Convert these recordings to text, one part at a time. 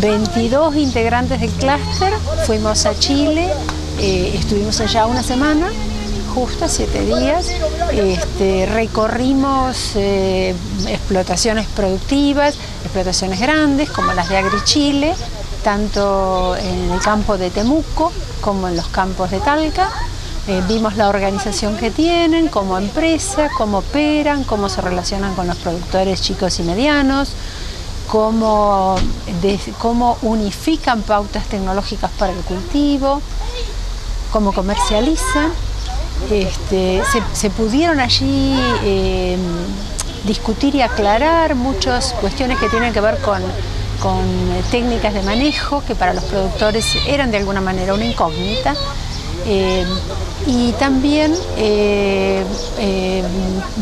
22 integrantes del clúster fuimos a Chile, estuvimos allá una semana, justo 7 días, recorrimos explotaciones productivas, explotaciones grandes como las de AgriChile, tanto en el campo de Temuco como en los campos de Talca. Vimos la organización que tienen como empresa, cómo operan, cómo se relacionan con los productores chicos y medianos, cómo unifican pautas tecnológicas para el cultivo, cómo comercializan. Se pudieron allí discutir y aclarar muchas cuestiones que tienen que ver con técnicas de manejo que para los productores eran de alguna manera una incógnita. Y también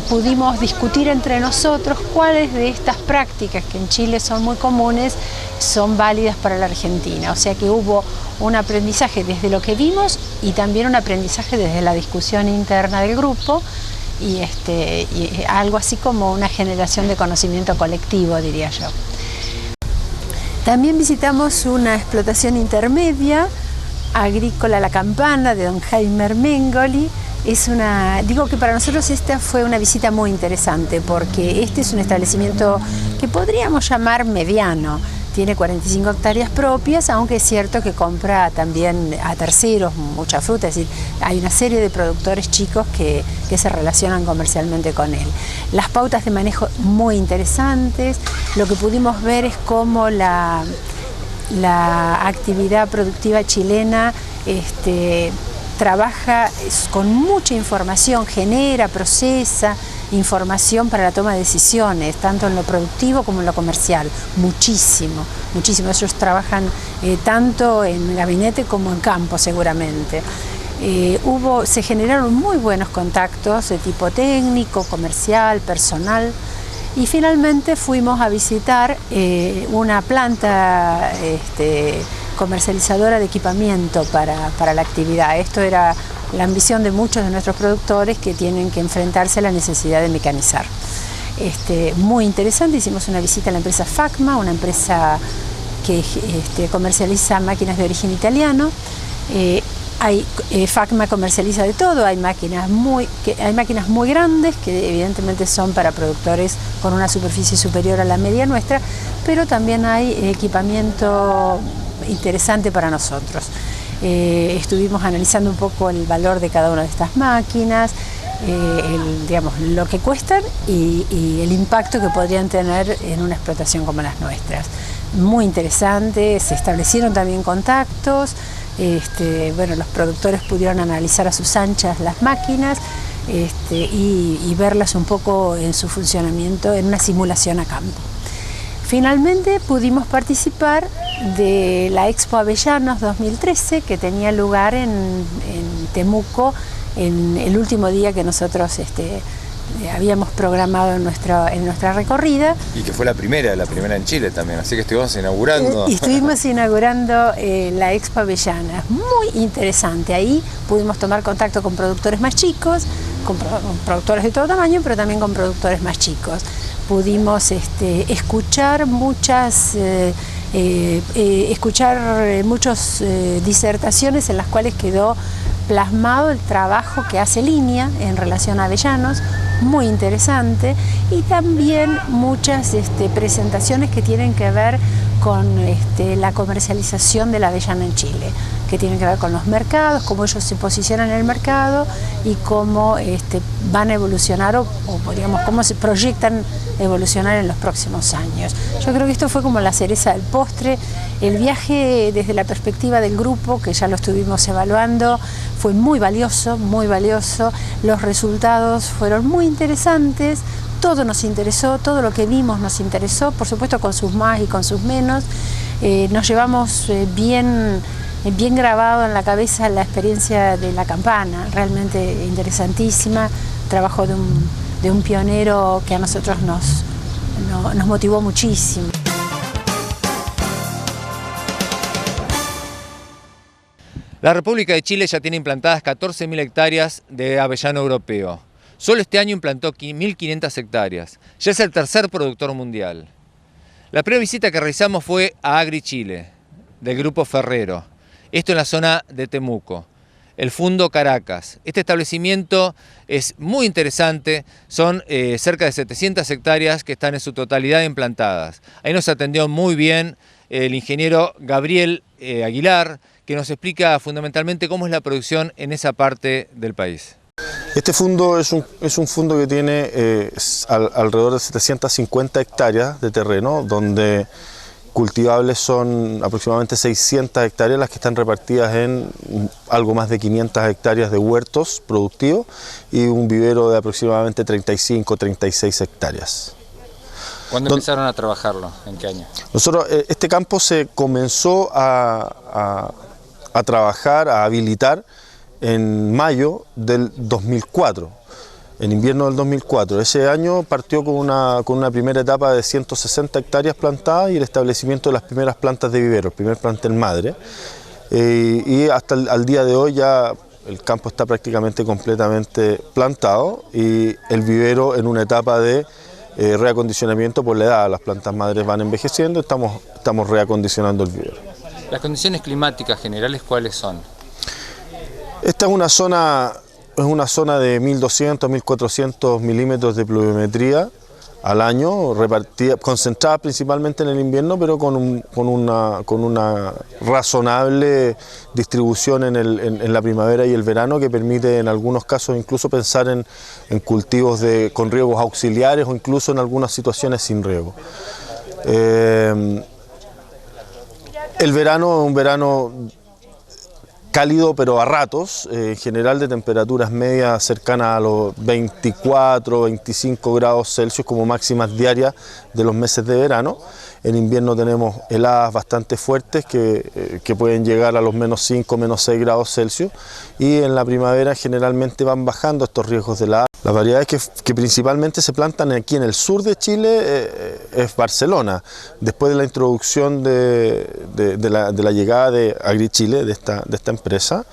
pudimos discutir entre nosotros cuáles de estas prácticas que en Chile son muy comunes son válidas para la Argentina. O sea que hubo un aprendizaje desde lo que vimos y también un aprendizaje desde la discusión interna del grupo y algo así como una generación de conocimiento colectivo, diría yo. También visitamos una explotación intermedia agrícola La Campana de don Jaime Mengoli. Digo que para nosotros esta fue una visita muy interesante porque este es un establecimiento que podríamos llamar mediano. Tiene 45 hectáreas propias, aunque es cierto que compra también a terceros mucha fruta, es decir, hay una serie de productores chicos que se relacionan comercialmente con él. Las pautas de manejo muy interesantes, lo que pudimos ver es cómo la actividad productiva chilena trabaja con mucha información, genera, procesa información para la toma de decisiones, tanto en lo productivo como en lo comercial, muchísimo, muchísimo. Ellos trabajan tanto en gabinete como en campo seguramente. Se generaron muy buenos contactos de tipo técnico, comercial, personal. Y finalmente fuimos a visitar una planta comercializadora de equipamiento para la actividad. Esto era la ambición de muchos de nuestros productores que tienen que enfrentarse a la necesidad de mecanizar. Muy interesante, hicimos una visita a la empresa Facma, una empresa que comercializa máquinas de origen italiano. Facma comercializa de todo, hay máquinas muy grandes que evidentemente son para productores con una superficie superior a la media nuestra, pero también hay equipamiento interesante para nosotros. Estuvimos analizando un poco el valor de cada una de estas máquinas, lo que cuestan y el impacto que podrían tener en una explotación como las nuestras. Muy interesante, se establecieron también contactos. Los productores pudieron analizar a sus anchas las máquinas y verlas un poco en su funcionamiento en una simulación a campo. Finalmente pudimos participar de la Expo Avellanos 2013 que tenía lugar en Temuco en el último día que nosotros habíamos programado en nuestra recorrida. Y que fue la primera en Chile también, así que estuvimos inaugurando. Estuvimos inaugurando la Expo Avellanas, muy interesante. Ahí pudimos tomar contacto con productores más chicos, con productores de todo tamaño, pero también con productores más chicos. Pudimos escuchar muchas disertaciones en las cuales quedó plasmado el trabajo que hace Línea en relación a avellanos, muy interesante, y también muchas presentaciones que tienen que ver con la comercialización de la avellana en Chile, que tienen que ver con los mercados, cómo ellos se posicionan en el mercado y cómo van a evolucionar o digamos, cómo se proyectan evolucionar en los próximos años. Yo creo que esto fue como la cereza del postre. El viaje desde la perspectiva del grupo, que ya lo estuvimos evaluando, fue muy valioso, muy valioso. Los resultados fueron muy interesantes. Todo nos interesó, todo lo que vimos nos interesó, por supuesto con sus más y con sus menos. Nos llevamos bien grabado en la cabeza la experiencia de La Campana, realmente interesantísima, trabajo de un pionero que a nosotros nos motivó muchísimo. La República de Chile ya tiene implantadas 14.000 hectáreas de avellano europeo. Solo este año implantó 1.500 hectáreas. Ya es el tercer productor mundial. La primera visita que realizamos fue a Agri Chile, del Grupo Ferrero. Esto en la zona de Temuco. El Fundo Caracas. Este establecimiento es muy interesante, son cerca de 700 hectáreas que están en su totalidad implantadas. Ahí nos atendió muy bien el ingeniero Gabriel Aguilar, que nos explica fundamentalmente cómo es la producción en esa parte del país. Este fundo es un fundo que tiene alrededor de 750 hectáreas de terreno, donde cultivables son aproximadamente 600 hectáreas las que están repartidas en algo más de 500 hectáreas de huertos productivos y un vivero de aproximadamente 35-36 hectáreas. ¿Cuándo empezaron a trabajarlo? ¿En qué año? Nosotros, este campo se comenzó a trabajar, a habilitar en mayo del 2004, en invierno del 2004. Ese año partió con una primera etapa de 160 hectáreas plantadas y el establecimiento de las primeras plantas de vivero, el primer plantel madre. Y hasta el día de hoy ya el campo está prácticamente completamente plantado y el vivero en una etapa de reacondicionamiento por la edad. Las plantas madres van envejeciendo, estamos reacondicionando el vivero. ¿Las condiciones climáticas generales cuáles son? Esta es una zona de 1200 a 1400 milímetros de pluviometría al año, concentrada principalmente en el invierno, pero con una razonable distribución en la primavera y el verano, que permite en algunos casos incluso pensar en cultivos con riegos auxiliares o incluso en algunas situaciones sin riego. El verano es un verano cálido pero a ratos, en general de temperaturas medias cercanas a los 24-25 grados Celsius como máximas diarias de los meses de verano. En invierno tenemos heladas bastante fuertes que pueden llegar a los -5, -6 grados Celsius, y en la primavera generalmente van bajando estos riesgos de helada. Las variedades que principalmente se plantan aquí en el sur de Chile es Barcelona. Después de la introducción de la llegada de Agri Chile, de esta empresa,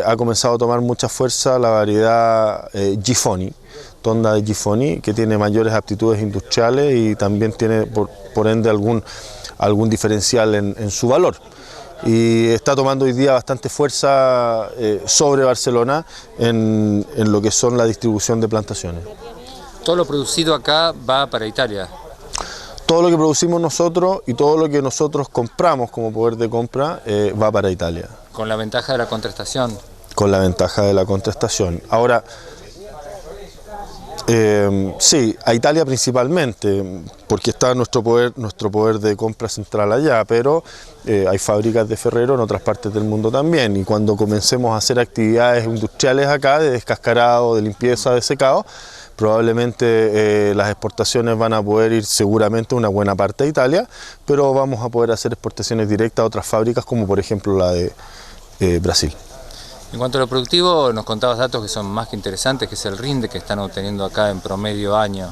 ha comenzado a tomar mucha fuerza la variedad Gifoni, Tonda de Gifoni, que tiene mayores aptitudes industriales y también tiene por ende algún diferencial en su valor. Y está tomando hoy día bastante fuerza sobre Barcelona en lo que son la distribución de plantaciones. ¿Todo lo producido acá va para Italia? Todo lo que producimos nosotros y todo lo que nosotros compramos como poder de compra va para Italia. ¿Con la ventaja de la contraestación? Con la ventaja de la contraestación. Ahora, sí, a Italia principalmente, porque está nuestro poder de compra central allá, pero hay fábricas de Ferrero en otras partes del mundo también, y cuando comencemos a hacer actividades industriales acá, de descascarado, de limpieza, de secado, probablemente las exportaciones van a poder ir seguramente una buena parte a Italia, pero vamos a poder hacer exportaciones directas a otras fábricas, como por ejemplo la de Brasil. En cuanto a lo productivo, nos contabas datos que son más que interesantes, que es el rinde que están obteniendo acá en promedio año.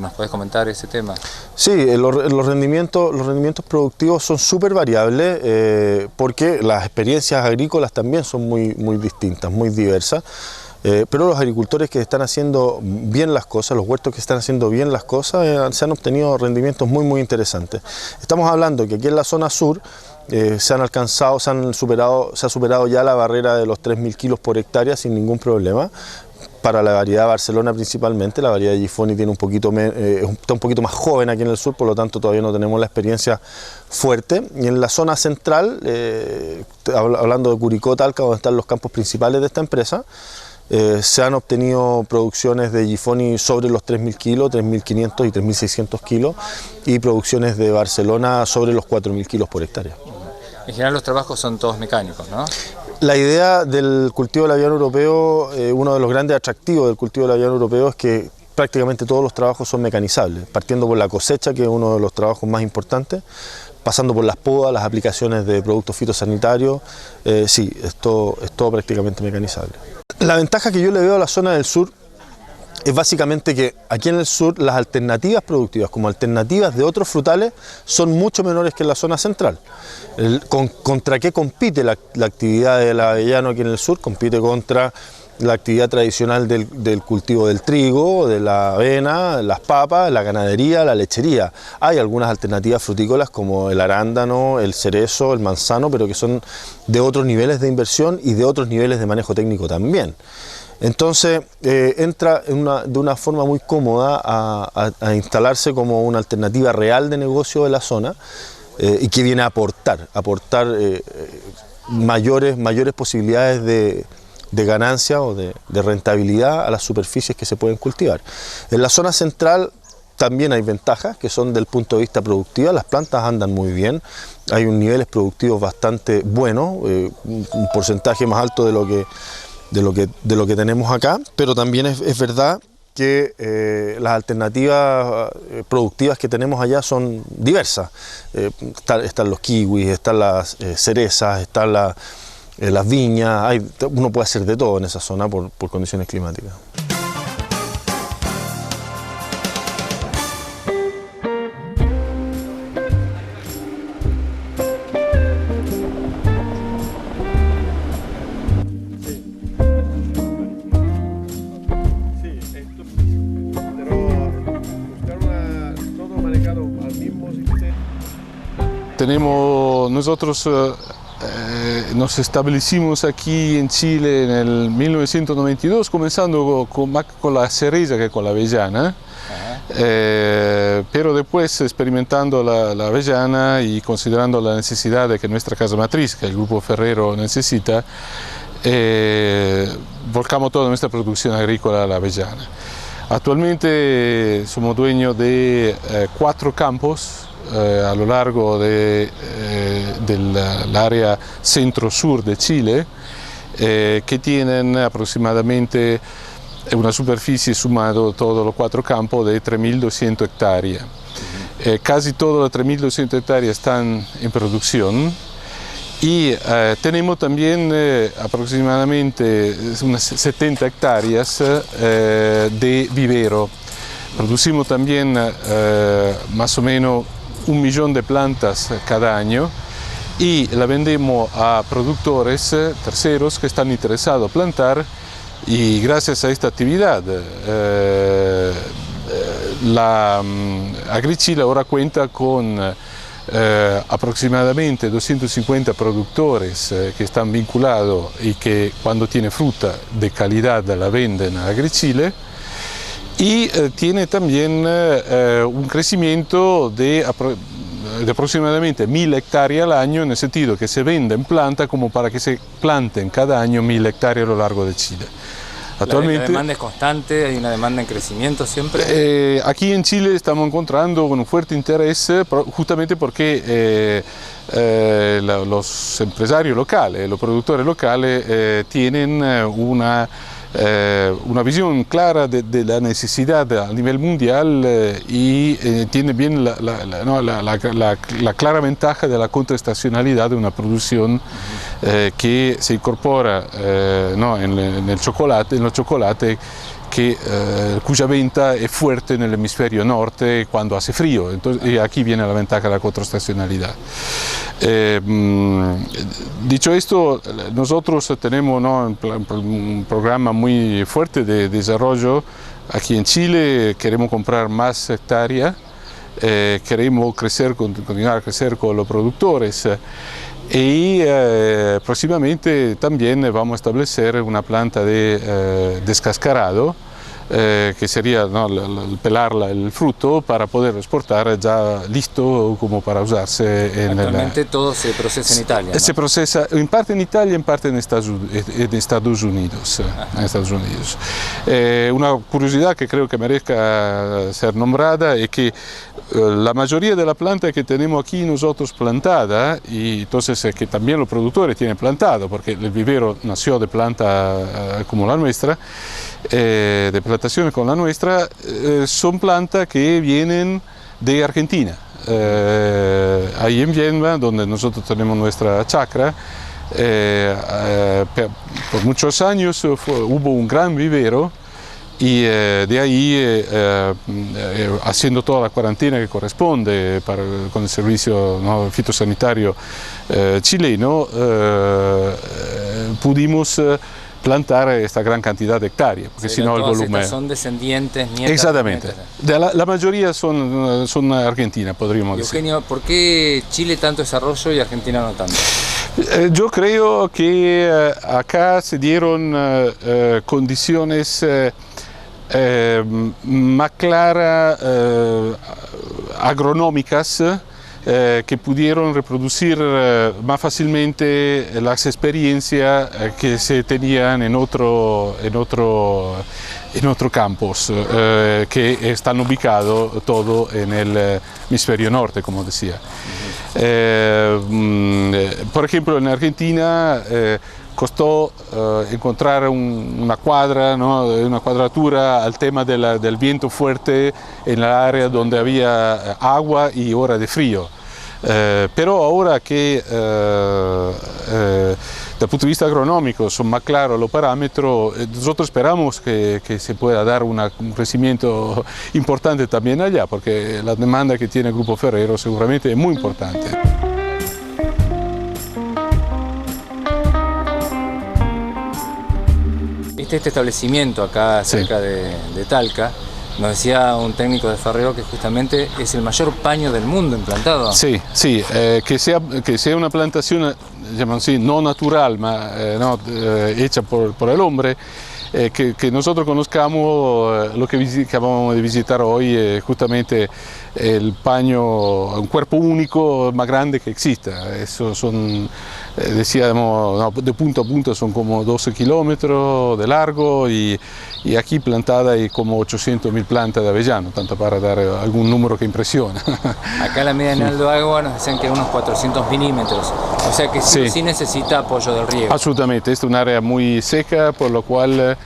¿Nos podés comentar ese tema? Sí, los rendimientos productivos son súper variables porque las experiencias agrícolas también son muy distintas, muy diversas. Pero los agricultores que están haciendo bien las cosas, los huertos que están haciendo bien las cosas, se han obtenido rendimientos muy interesantes. Estamos hablando que aquí en la zona sur se ha superado ya la barrera de los 3.000 kilos por hectárea sin ningún problema. Para la variedad Barcelona principalmente, la variedad Gifoni tiene está un poquito más joven aquí en el sur, por lo tanto todavía no tenemos la experiencia fuerte. Y en la zona central, hablando de Curicó, Talca, donde están los campos principales de esta empresa, se han obtenido producciones de Gifoni sobre los 3.000 kilos, 3.500 y 3.600 kilos, y producciones de Barcelona sobre los 4.000 kilos por hectárea. En general los trabajos son todos mecánicos, ¿no? La idea del cultivo del aviano europeo, uno de los grandes atractivos del cultivo del aviano europeo es que prácticamente todos los trabajos son mecanizables, partiendo por la cosecha, que es uno de los trabajos más importantes, pasando por las podas, las aplicaciones de productos fitosanitarios, sí, es todo prácticamente mecanizable. La ventaja que yo le veo a la zona del sur es básicamente que aquí en el sur las alternativas productivas como alternativas de otros frutales son mucho menores que en la zona central. ¿Contra qué compite la actividad del avellano aquí en el sur? Compite contra la actividad tradicional del cultivo del trigo, de la avena, las papas, la ganadería, la lechería. Hay algunas alternativas frutícolas como el arándano, el cerezo, el manzano, pero que son de otros niveles de inversión y de otros niveles de manejo técnico también. Entonces entra de una forma muy cómoda a instalarse como una alternativa real de negocio de la zona y que viene a aportar mayores posibilidades de ganancia o de rentabilidad a las superficies que se pueden cultivar. En la zona central también hay ventajas que son del punto de vista productivo, las plantas andan muy bien, hay un niveles productivos bastante buenos, un porcentaje más alto de lo que tenemos acá, pero también es verdad que las alternativas productivas que tenemos allá son diversas. Están los kiwis, están las cerezas, están las viñas, uno puede hacer de todo en esa zona por condiciones climáticas. Nosotros nos establecimos aquí en Chile en el 1992, comenzando más con la cereza que con la avellana, pero después experimentando la avellana y considerando la necesidad de que nuestra casa matriz, que el Grupo Ferrero necesita, volcamos toda nuestra producción agrícola a la avellana. Actualmente somos dueños de 4 campos a lo largo del área centro-sur de Chile, que tienen aproximadamente una superficie sumado todos los 4 campos de 3.200 hectáreas. Casi todas las 3.200 hectáreas están en producción y tenemos también aproximadamente unas 70 hectáreas de vivero. Producimos también más o menos 1 millón de plantas cada año y la vendemos a productores terceros que están interesados a plantar, y gracias a esta actividad la AgriChile ahora cuenta con aproximadamente 250 productores que están vinculados y que cuando tiene fruta de calidad la venden a AgriChile. Y tiene también un crecimiento de aproximadamente 1.000 hectáreas al año, en el sentido que se venden plantas como para que se planten cada año 1.000 hectáreas a lo largo de Chile. Actualmente, ¿la demanda es constante? ¿Hay una demanda en crecimiento siempre? Aquí en Chile estamos encontrando un fuerte interés justamente porque los empresarios locales, los productores locales tienen una visión clara de la necesidad a nivel mundial y tiene bien la clara ventaja de la contraestacionalidad de una producción que se incorpora en los chocolates cuya venta es fuerte en el hemisferio norte cuando hace frío. Entonces, y aquí viene la ventaja de la contraestacionalidad. Dicho esto, nosotros tenemos un programa muy fuerte de desarrollo aquí en Chile. Queremos comprar más hectáreas, queremos continuar a crecer con los productores. Y próximamente también vamos a establecer una planta de descascarado, que sería pelar el fruto para poder exportar ya listo como para usarse. Actualmente todo se procesa en Italia, ¿no? Se procesa en parte en Italia, en parte en Estados Unidos. Una curiosidad que creo que merezca ser nombrada es que la mayoría de la planta que tenemos aquí nosotros plantada, y entonces que también los productores tienen plantado, porque el vivero nació de planta como la nuestra, de plantaciones con la nuestra, son plantas que vienen de Argentina. Ahí en Viedma, donde nosotros tenemos nuestra chacra, por muchos años hubo un gran vivero, y de ahí, haciendo toda la cuarentena que corresponde con el servicio fitosanitario chileno, pudimos plantar esta gran cantidad de hectáreas, porque si no el volumen... Son descendientes, nietas. Exactamente. La mayoría son argentinas, podríamos decir. Eugenio, ¿por qué Chile tanto desarrollo y Argentina no tanto? Yo creo que acá se dieron condiciones más claras, agronómicas, que pudieron reproducir más fácilmente las experiencias que se tenían en otros campos que están ubicados todo en el hemisferio norte, como decía. Por ejemplo, en Argentina costó encontrar una cuadra, ¿no? Una cuadratura al tema del viento fuerte en la área donde había agua y hora de frío. Pero ahora que desde el punto de vista agronómico son más claros los parámetros, nosotros esperamos que se pueda dar un crecimiento importante también allá, porque la demanda que tiene el Grupo Ferrero seguramente es muy importante. Este establecimiento acá cerca de Talca, nos decía un técnico de Ferrero que justamente es el mayor paño del mundo implantado. Sí, que sea una plantación, llamamos así, no natural, no, hecha por el hombre, que nosotros conozcamos lo que acabamos de visitar hoy, justamente el paño, un cuerpo único más grande que exista. Eso son, decíamos, no, de punto a punto son como 12 kilómetros de largo y aquí plantada hay como 800.000 plantas de avellano, tanto para dar algún número que impresiona. Acá la media en Aldo Agua nos decían que eran unos 400 milímetros, o sea que sí necesita apoyo del riego. Absolutamente, esta es un área muy seca, por lo cual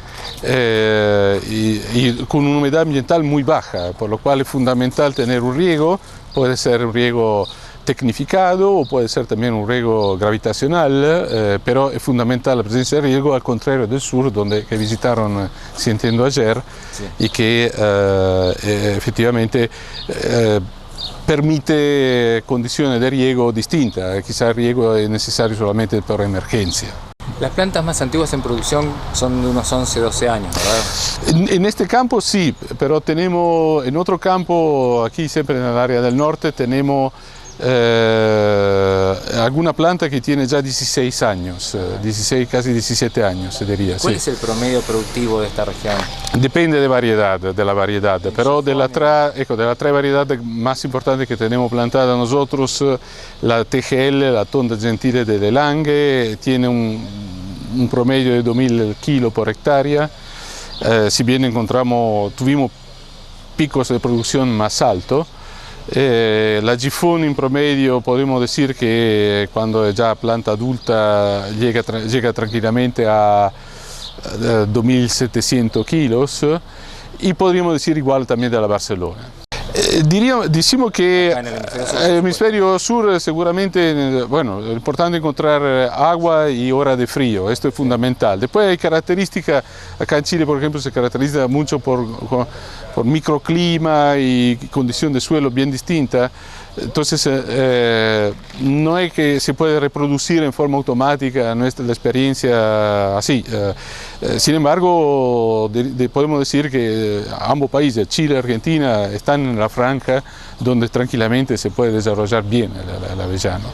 y con una humedad ambiental muy baja, por lo cual es fundamental tener un riego, puede ser un riego tecnificado o puede ser también un riego gravitacional, pero es fundamental la presencia de riego, al contrario del sur, que visitaron, si entiendo, ayer, y que efectivamente permite condiciones de riego distintas. Quizá el riego es necesario solamente por emergencia. Las plantas más antiguas en producción son de unos 11, 12 años, ¿verdad? En este campo sí, pero tenemos en otro campo, aquí siempre en el área del norte, tenemos alguna planta que tiene ya 16 años, 16, casi 17 años se diría. ¿Cuál es el promedio productivo de esta región? Depende de la variedad, pero de las tres variedades más importantes que tenemos plantadas nosotros, la TGL, la Tonda Gentile de Delange, tiene un promedio de 2.000 kilos por hectárea, si bien tuvimos picos de producción más altos. La Gifón en promedio podemos decir que cuando es ya planta adulta llega tranquilamente a 2.700 kilos y podríamos decir igual también de la Barcelona. Decimos que en el hemisferio sur seguramente, bueno, es importante encontrar agua y hora de frío, esto es fundamental. Después hay características, acá en Chile por ejemplo se caracteriza mucho por microclima y condición de suelo bien distinta, entonces no es que se puede reproducir en forma automática nuestra experiencia así. Sin embargo, podemos decir que ambos países, Chile y Argentina, están en la franja donde tranquilamente se puede desarrollar bien el avellano.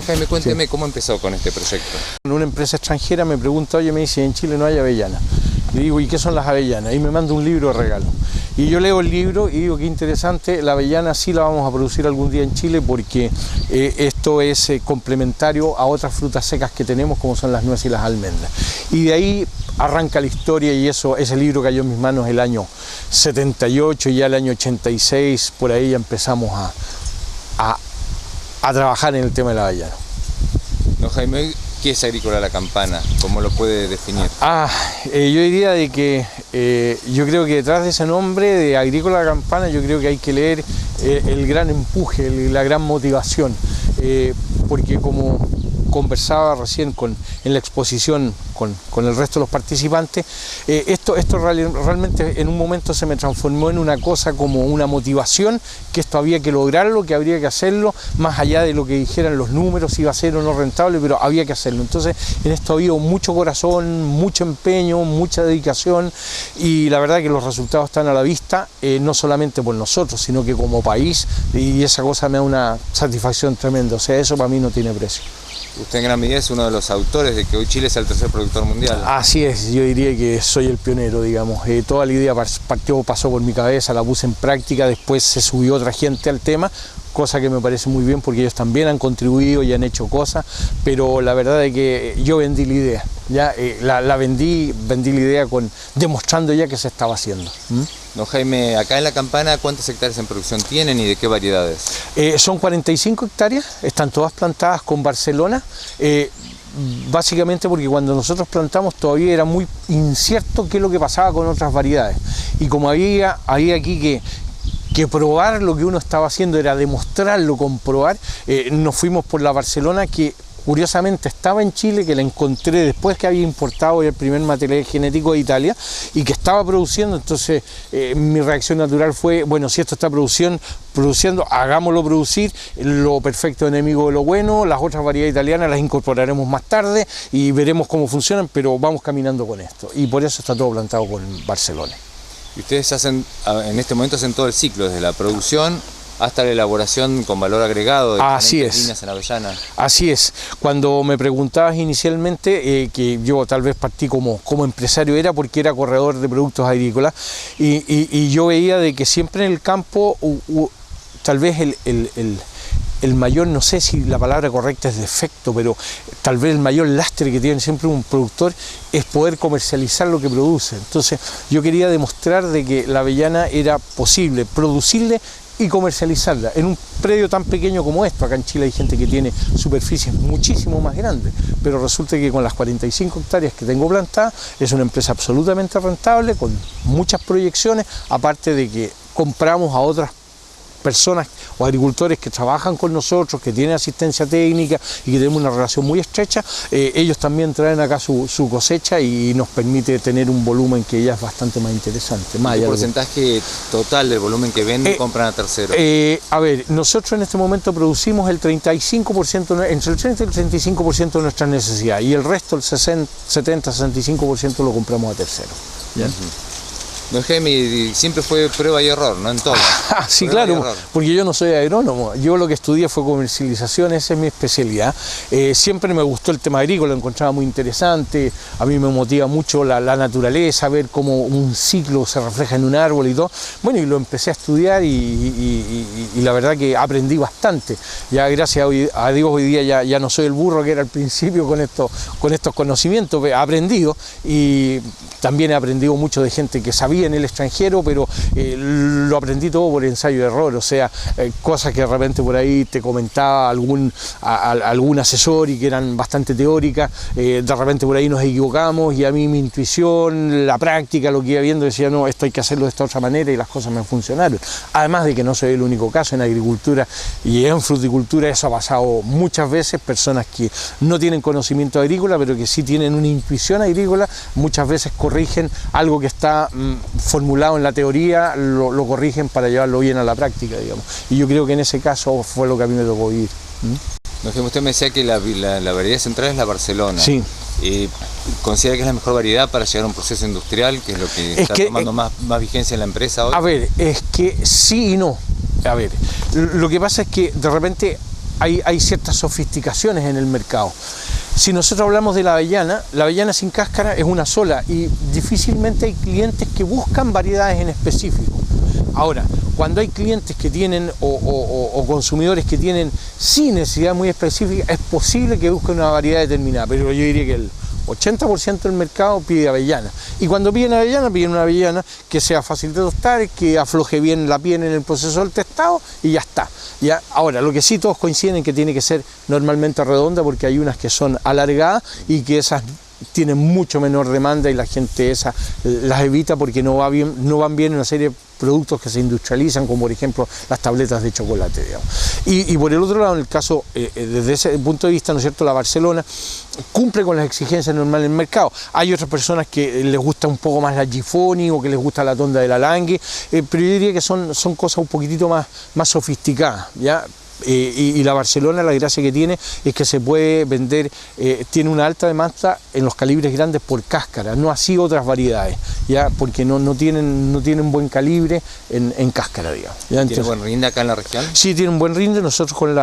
Jaime, cuénteme cómo empezó con este proyecto. Una empresa extranjera me pregunta, oye, me dice, en Chile no hay avellanas. Y digo, ¿y qué son las avellanas? Y me manda un libro de regalo. Y yo leo el libro y digo, qué interesante, la avellana sí la vamos a producir algún día en Chile porque esto es complementario a otras frutas secas que tenemos como son las nueces y las almendras. Y de ahí arranca la historia y ese libro cayó en mis manos el año 78 y ya el año 86, por ahí ya empezamos a trabajar en el tema de la avellana. Don Jaime, ¿qué es Agrícola La Campana? ¿Cómo lo puede definir? Yo diría de que yo creo que detrás de ese nombre de Agrícola La Campana yo creo que hay que leer el gran empuje, la gran motivación, porque como conversaba recién en la exposición con el resto de los participantes, esto realmente en un momento se me transformó en una cosa como una motivación, que esto había que lograrlo, que habría que hacerlo, más allá de lo que dijeran los números, si iba a ser o no rentable, pero había que hacerlo. Entonces en esto ha habido mucho corazón, mucho empeño, mucha dedicación, y la verdad que los resultados están a la vista, no solamente por nosotros, sino que como país, y esa cosa me da una satisfacción tremenda. O sea, eso para mí no tiene precio. Usted en gran medida es uno de los autores de que hoy Chile sea el tercer productor mundial. Así es, yo diría que soy el pionero, digamos. Toda la idea pasó por mi cabeza, la puse en práctica, después se subió otra gente al tema, cosa que me parece muy bien porque ellos también han contribuido y han hecho cosas, pero la verdad es que yo vendí la idea, ya vendí la idea demostrando ya que se estaba haciendo. Don Jaime, acá en La Campana, ¿cuántas hectáreas en producción tienen y de qué variedades? Son 45 hectáreas, están todas plantadas con Barcelona, básicamente porque cuando nosotros plantamos todavía era muy incierto qué es lo que pasaba con otras variedades, y como había aquí que probar lo que uno estaba haciendo, era demostrarlo, comprobar, nos fuimos por la Barcelona, que curiosamente estaba en Chile, que la encontré después que había importado el primer material genético de Italia y que estaba produciendo. Entonces mi reacción natural fue, bueno, si esto está produciendo, hagámoslo producir, lo perfecto enemigo de lo bueno, las otras variedades italianas las incorporaremos más tarde y veremos cómo funcionan, pero vamos caminando con esto, y por eso está todo plantado con Barcelona. Y ustedes en este momento hacen todo el ciclo, desde la producción hasta la elaboración con valor agregado de diferentes líneas en avellana. Así es. Cuando me preguntabas inicialmente, que yo tal vez partí como empresario, era porque era corredor de productos agrícolas, y yo veía de que siempre en el campo tal vez el mayor, no sé si la palabra correcta es defecto, pero tal vez el mayor lastre que tiene siempre un productor es poder comercializar lo que produce. Entonces yo quería demostrar de que la avellana era posible producirle y comercializarla en un predio tan pequeño como esto. Acá en Chile hay gente que tiene superficies muchísimo más grandes, pero resulta que con las 45 hectáreas que tengo plantadas es una empresa absolutamente rentable, con muchas proyecciones, aparte de que compramos a otras personas o agricultores que trabajan con nosotros, que tienen asistencia técnica y que tenemos una relación muy estrecha. Ellos también traen acá su cosecha y nos permite tener un volumen que ya es bastante más interesante. ¿Qué porcentaje total del volumen que venden compran a terceros? A ver, nosotros en este momento producimos el 35%, entre el 30 y el 35% de nuestra necesidad, y el resto, el 70-65% lo compramos a terceros. ¿Ya? Don Jaime, siempre fue prueba y error, ¿no? En todo. Sí, claro, porque yo no soy agrónomo. Yo lo que estudié fue comercialización, esa es mi especialidad. Siempre me gustó el tema agrícola, lo encontraba muy interesante. A mí me motiva mucho la naturaleza, ver cómo un ciclo se refleja en un árbol y todo. Bueno, y lo empecé a estudiar y la verdad que aprendí bastante. Ya gracias a Dios hoy día ya no soy el burro que era al principio con estos conocimientos. He aprendido, y también he aprendido mucho de gente que sabía en el extranjero, pero lo aprendí todo por ensayo y error, o sea, cosas que de repente por ahí te comentaba algún asesor y que eran bastante teóricas, de repente por ahí nos equivocamos, y a mí mi intuición, la práctica, lo que iba viendo, decía, no, esto hay que hacerlo de esta otra manera, y las cosas me funcionaron. Además de que no soy el único caso, en agricultura y en fruticultura eso ha pasado muchas veces, personas que no tienen conocimiento agrícola, pero que sí tienen una intuición agrícola, muchas veces corrigen algo que está formulado en la teoría, lo corrigen para llevarlo bien a la práctica, digamos. Y yo creo que en ese caso fue lo que a mí me tocó vivir. Usted me decía que la variedad central es la Barcelona. Sí. ¿Considera que es la mejor variedad para llegar a un proceso industrial, que es lo que está tomando más vigencia en la empresa hoy? A ver, es que sí y no. A ver, lo que pasa es que de repente hay ciertas sofisticaciones en el mercado. Si nosotros hablamos de la avellana sin cáscara es una sola, y difícilmente hay clientes que buscan variedades en específico. Ahora, cuando hay clientes que tienen o consumidores que tienen sin necesidad muy específica, es posible que busquen una variedad determinada, pero yo diría que el 80% del mercado pide avellana, y cuando piden una avellana que sea fácil de tostar, que afloje bien la piel en el proceso del tostado, y ya está. ¿Ya? Ahora, lo que sí todos coinciden en que tiene que ser normalmente redonda, porque hay unas que son alargadas y que esas tienen mucho menor demanda, y la gente las evita porque no van bien una serie de productos que se industrializan, como por ejemplo las tabletas de chocolate, digamos. Y por el otro lado, en el caso, desde ese punto de vista, ¿no es cierto?, la Barcelona cumple con las exigencias normales del mercado. Hay otras personas que les gusta un poco más la Gifoni o que les gusta la tonda de la Langhe, pero yo diría que son cosas un poquitito más sofisticadas, ¿ya? Y la Barcelona, la gracia que tiene es que se puede vender, tiene una alta demanda en los calibres grandes por cáscara, no así otras variedades, ¿ya? Porque no tienen buen calibre en cáscara, digamos, ¿ya? Entonces, ¿tiene buen rinde acá en la región? Sí, tiene un buen rinde. Nosotros con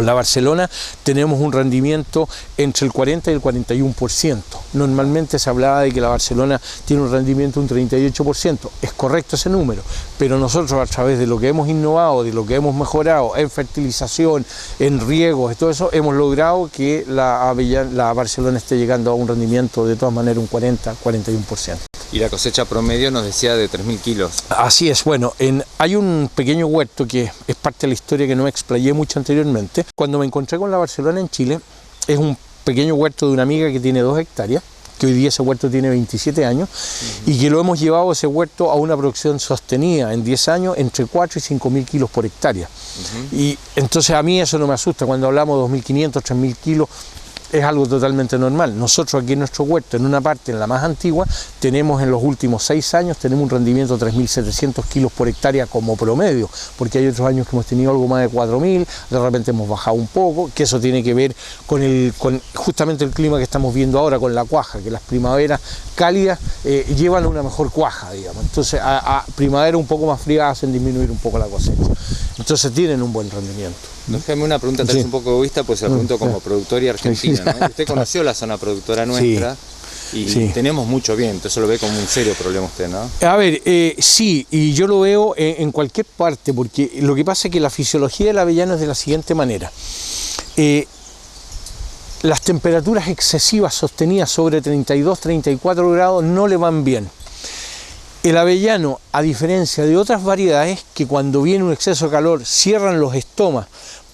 la Barcelona tenemos un rendimiento entre el 40 y el 41%. Normalmente se hablaba de que la Barcelona tiene un rendimiento de un 38%. Es correcto ese número, pero nosotros a través de lo que hemos innovado, de lo que hemos mejorado en fertilización, en riegos y todo eso, hemos logrado que la Barcelona esté llegando a un rendimiento de todas maneras un 40-41%. Y la cosecha promedio nos decía de 3.000 kilos. Así es, bueno, hay un pequeño huerto que es parte de la historia que no me explayé mucho anteriormente. Cuando me encontré con la Barcelona en Chile, es un pequeño huerto de una amiga que tiene 2 hectáreas, que hoy día ese huerto tiene 27 años, y que lo hemos llevado ese huerto a una producción sostenida en 10 años entre 4 y 5.000 kilos por hectárea. Y entonces a mí eso no me asusta, cuando hablamos de 2.500, 3.000 kilos, es algo totalmente normal. Nosotros aquí en nuestro huerto, en una parte, en la más antigua, tenemos en los últimos 6 años, tenemos un rendimiento de 3.700 kilos por hectárea como promedio, porque hay otros años que hemos tenido algo más de 4.000, de repente hemos bajado un poco, que eso tiene que ver con justamente el clima que estamos viendo ahora, con la cuaja, que las primaveras cálidas llevan una mejor cuaja, digamos. Entonces a primavera un poco más fría hacen disminuir un poco la cosecha. Entonces tienen un buen rendimiento. Déjame una pregunta tal vez un poco egoísta, pues se la pregunto como productor y argentino, ¿no? Usted conoció la zona productora nuestra y tenemos mucho viento, eso lo ve como un serio problema usted, ¿no? A ver, sí, y yo lo veo en cualquier parte, porque lo que pasa es que la fisiología del avellano es de la siguiente manera. Las temperaturas excesivas sostenidas sobre 32, 34 grados no le van bien. El avellano, a diferencia de otras variedades que cuando viene un exceso de calor cierran los estomas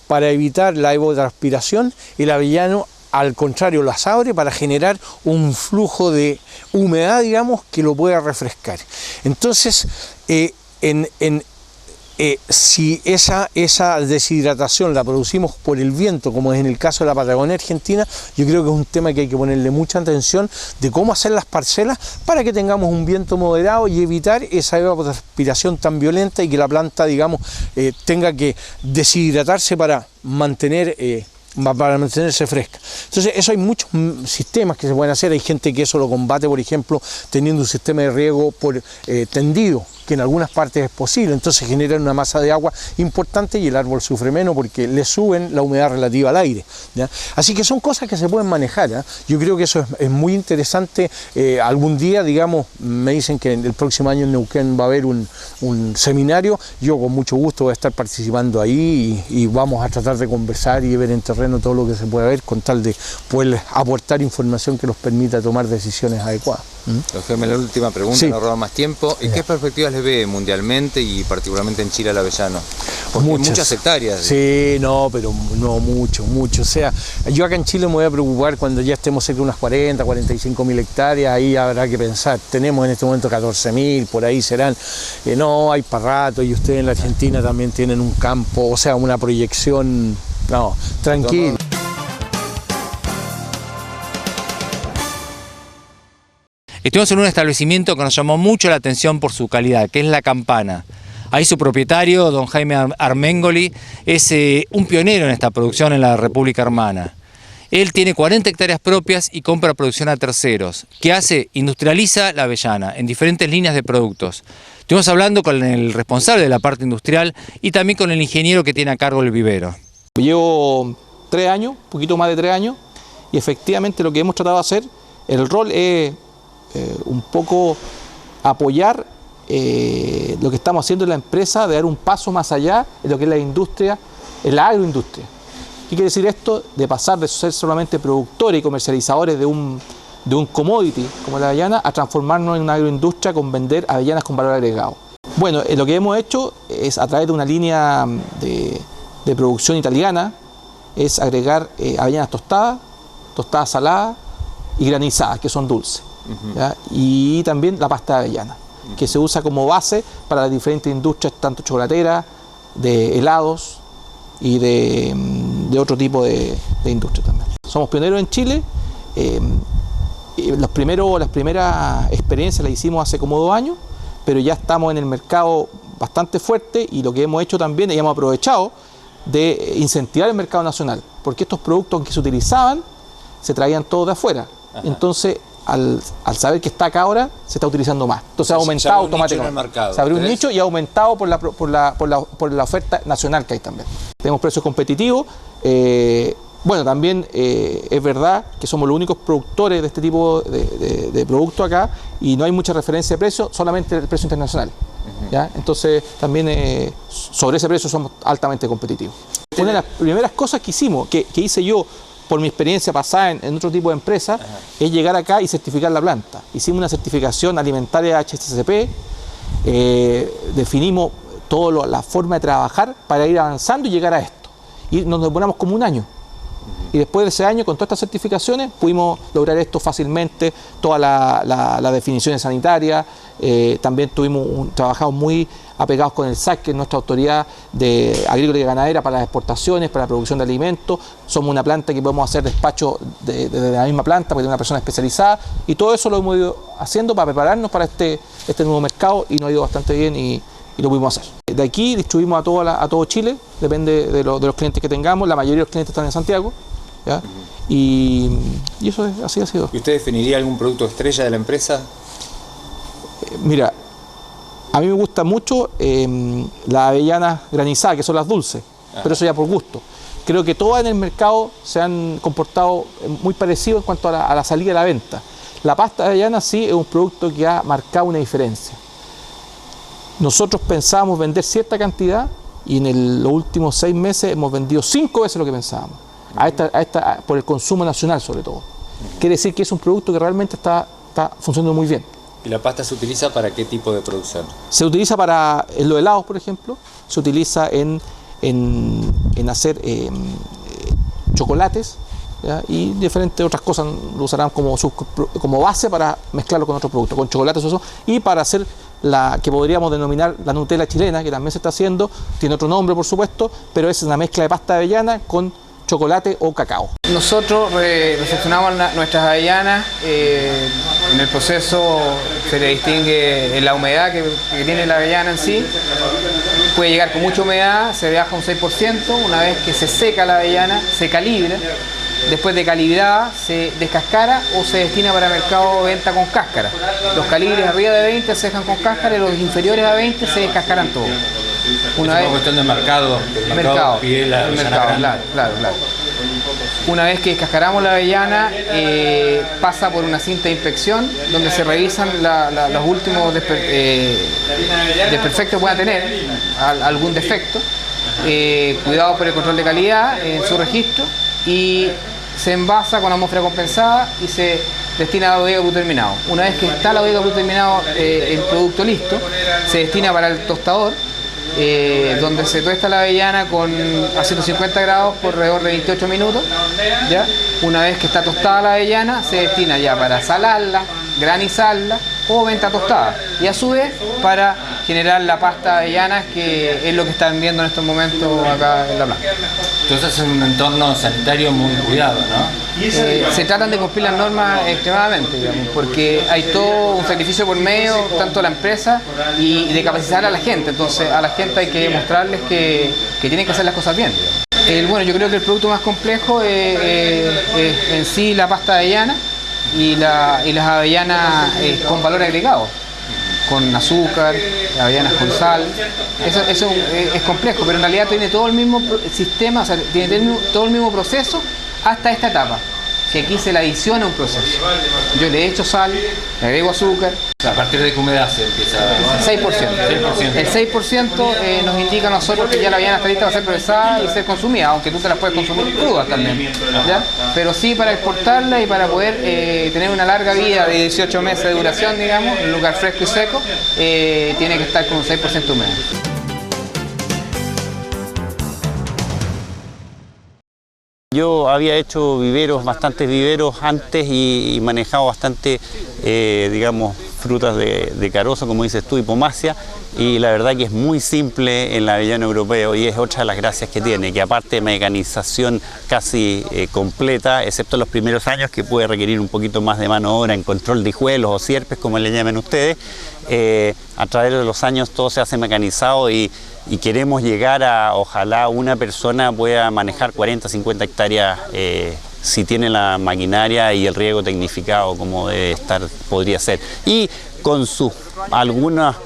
para evitar la evapotranspiración, el avellano al contrario las abre para generar un flujo de humedad, digamos, que lo pueda refrescar. Entonces, si esa deshidratación la producimos por el viento, como es en el caso de la Patagonia Argentina, yo creo que es un tema que hay que ponerle mucha atención de cómo hacer las parcelas para que tengamos un viento moderado y evitar esa evapotranspiración tan violenta y que la planta, digamos, tenga que deshidratarse para mantenerse fresca. Entonces eso hay muchos sistemas que se pueden hacer. Hay gente que eso lo combate, por ejemplo, teniendo un sistema de riego por tendido, que en algunas partes es posible, entonces generan una masa de agua importante y el árbol sufre menos porque le suben la humedad relativa al aire, ¿ya? Así que son cosas que se pueden manejar, ¿eh? Yo creo que eso es muy interesante. Algún día, digamos, me dicen que el próximo año en Neuquén va a haber un seminario, yo con mucho gusto voy a estar participando ahí y vamos a tratar de conversar y ver en terreno todo lo que se pueda ver con tal de poder aportar información que nos permita tomar decisiones adecuadas. Déjeme la última pregunta, no roba más tiempo. ¿Y qué perspectivas le ve mundialmente y particularmente en Chile al avellano? Porque muchas hectáreas. Sí, no, pero no mucho. O sea, yo acá en Chile me voy a preocupar cuando ya estemos cerca de unas 40, 45.000 hectáreas, ahí habrá que pensar. Tenemos en este momento 14.000, por ahí serán. No, hay para rato, y ustedes en la Argentina también tienen un campo, o sea, una proyección, no, tranquilo. Estuvimos en un establecimiento que nos llamó mucho la atención por su calidad, que es La Campana. Ahí su propietario, don Jaime Armengoli, es un pionero en esta producción en la República Hermana. Él tiene 40 hectáreas propias y compra producción a terceros. ¿Qué hace? Industrializa la avellana en diferentes líneas de productos. Estuvimos hablando con el responsable de la parte industrial y también con el ingeniero que tiene a cargo el vivero. Llevo 3 años, un poquito más de 3 años, y efectivamente lo que hemos tratado de hacer, el rol es un poco apoyar lo que estamos haciendo en la empresa, de dar un paso más allá de lo que es la industria, en la agroindustria. ¿Qué quiere decir esto? De pasar de ser solamente productores y comercializadores de un commodity como la avellana a transformarnos en una agroindustria con vender avellanas con valor agregado. Bueno, lo que hemos hecho es, a través de una línea de producción italiana, es agregar avellanas tostadas, tostadas saladas y granizadas, que son dulces. ¿Ya? Y también la pasta de avellana. que se usa como base para las diferentes industrias, tanto chocolateras, de helados y de otro tipo de industria también. Somos pioneros en Chile. Las primeras experiencias las hicimos hace como 2 años, pero ya estamos en el mercado bastante fuerte, y lo que hemos hecho también es hemos aprovechado de incentivar el mercado nacional, porque estos productos que se utilizaban se traían todos de afuera. Ajá. Entonces, al saber que está acá ahora, se está utilizando más. Entonces ha aumentado automáticamente. Se abrió un nicho y ha aumentado por la oferta nacional que hay también. Tenemos precios competitivos. Bueno, también es verdad que somos los únicos productores de este tipo de producto acá, y no hay mucha referencia de precio, solamente el precio internacional. ¿Ya? Entonces también sobre ese precio somos altamente competitivos. Una de las primeras cosas que hicimos, que hice yo por mi experiencia pasada en otro tipo de empresas, es llegar acá y certificar la planta. Hicimos una certificación alimentaria HACCP, definimos toda la forma de trabajar para ir avanzando y llegar a esto. Y nos demoramos como 1 año. Y después de ese año, con todas estas certificaciones, pudimos lograr esto fácilmente, todas las definiciones sanitarias. También trabajamos muy apegados con el SAC, que es nuestra autoridad agrícola y ganadera para las exportaciones, para la producción de alimentos. Somos una planta que podemos hacer despacho de la misma planta, porque es una persona especializada. Y todo eso lo hemos ido haciendo para prepararnos para este nuevo mercado, y nos ha ido bastante bien y lo pudimos hacer. De aquí distribuimos a todo Chile, depende de los clientes que tengamos. La mayoría de los clientes están en Santiago, ¿ya? Y eso así ha sido. ¿Y usted definiría algún producto estrella de la empresa? Mira, a mí me gusta mucho las avellanas granizadas, que son las dulces, pero eso ya por gusto. Creo que todas en el mercado se han comportado muy parecido en cuanto a la salida de la venta. La pasta de avellana sí es un producto que ha marcado una diferencia. Nosotros pensábamos vender cierta cantidad, y en los últimos 6 meses hemos vendido 5 veces lo que pensábamos, por el consumo nacional sobre todo. Quiere decir que es un producto que realmente está funcionando muy bien. ¿Y la pasta se utiliza para qué tipo de producción? Se utiliza en los helados, por ejemplo. Se utiliza en hacer chocolates, ¿ya? Y diferentes otras cosas lo usarán como base para mezclarlo con otros productos, con chocolates y para hacer la que podríamos denominar la Nutella chilena, que también se está haciendo. Tiene otro nombre, por supuesto, pero es una mezcla de pasta de avellana con chocolate o cacao. Nosotros recepcionamos nuestras avellanas. En el proceso se le distingue la humedad que tiene la avellana en sí. Puede llegar con mucha humedad, se baja un 6%. Una vez que se seca la avellana, se calibra. Después de calibrada, se descascara o se destina para mercado de venta con cáscara. Los calibres arriba de 20 se dejan con cáscara, y los inferiores a 20 se descascaran todos. Una vez cuestión de mercado. El mercado pide la avellana. Claro. Una vez que descascaramos la avellana, pasa por una cinta de inspección donde se revisan los últimos desperfectos que pueda tener, algún defecto, cuidado por el control de calidad en su registro, y se envasa con atmósfera compensada y se destina a la bodega Blue Terminado. Una vez que está la bodega Blue Terminado, el producto listo, se destina para el tostador, donde se tuesta la avellana a 150 grados por alrededor de 28 minutos. ¿Ya? Una vez que está tostada la avellana, se destina ya para salarla, granizarla o venta tostada, y a su vez para generar la pasta de avellanas, que es lo que están viendo en estos momentos acá en la planta. Entonces es un entorno sanitario muy cuidado, ¿no? Se tratan de cumplir las normas extremadamente, digamos, porque hay todo un sacrificio por medio, tanto de la empresa y de capacitar a la gente. Entonces a la gente hay que demostrarles que tienen que hacer las cosas bien, digamos. Bueno, yo creo que el producto más complejo es en sí la pasta de avellana y las avellanas con valor agregado, con azúcar, avellanas con sal. Eso es complejo, pero en realidad tiene todo el mismo sistema, o sea, tiene todo el mismo proceso hasta esta etapa, que aquí se le adiciona un proceso. Yo le echo sal, le agrego azúcar. O sea, ¿a partir de qué humedad se empieza? 6%. El 6% nos indica a nosotros que ya la avellana está lista para ser procesada y ser consumida, aunque tú te la puedes consumir cruda también, ¿ya? Pero sí, para exportarla y para poder tener una larga vida de 18 meses de duración, digamos, en un lugar fresco y seco, tiene que estar con un 6% humedad. Yo había hecho bastantes viveros antes y manejado bastante, digamos, frutas de carozo, como dices tú, hipomacia, y la verdad que es muy simple en el avellano europeo y es otra de las gracias que tiene, que aparte de mecanización casi completa, excepto los primeros años que puede requerir un poquito más de mano de obra en control de hijuelos o sierpes, como le llaman ustedes, a través de los años todo se hace mecanizado y queremos llegar a, ojalá una persona pueda manejar 40, 50 hectáreas si tiene la maquinaria y el riego tecnificado como debe estar, podría ser. Y con sus algunas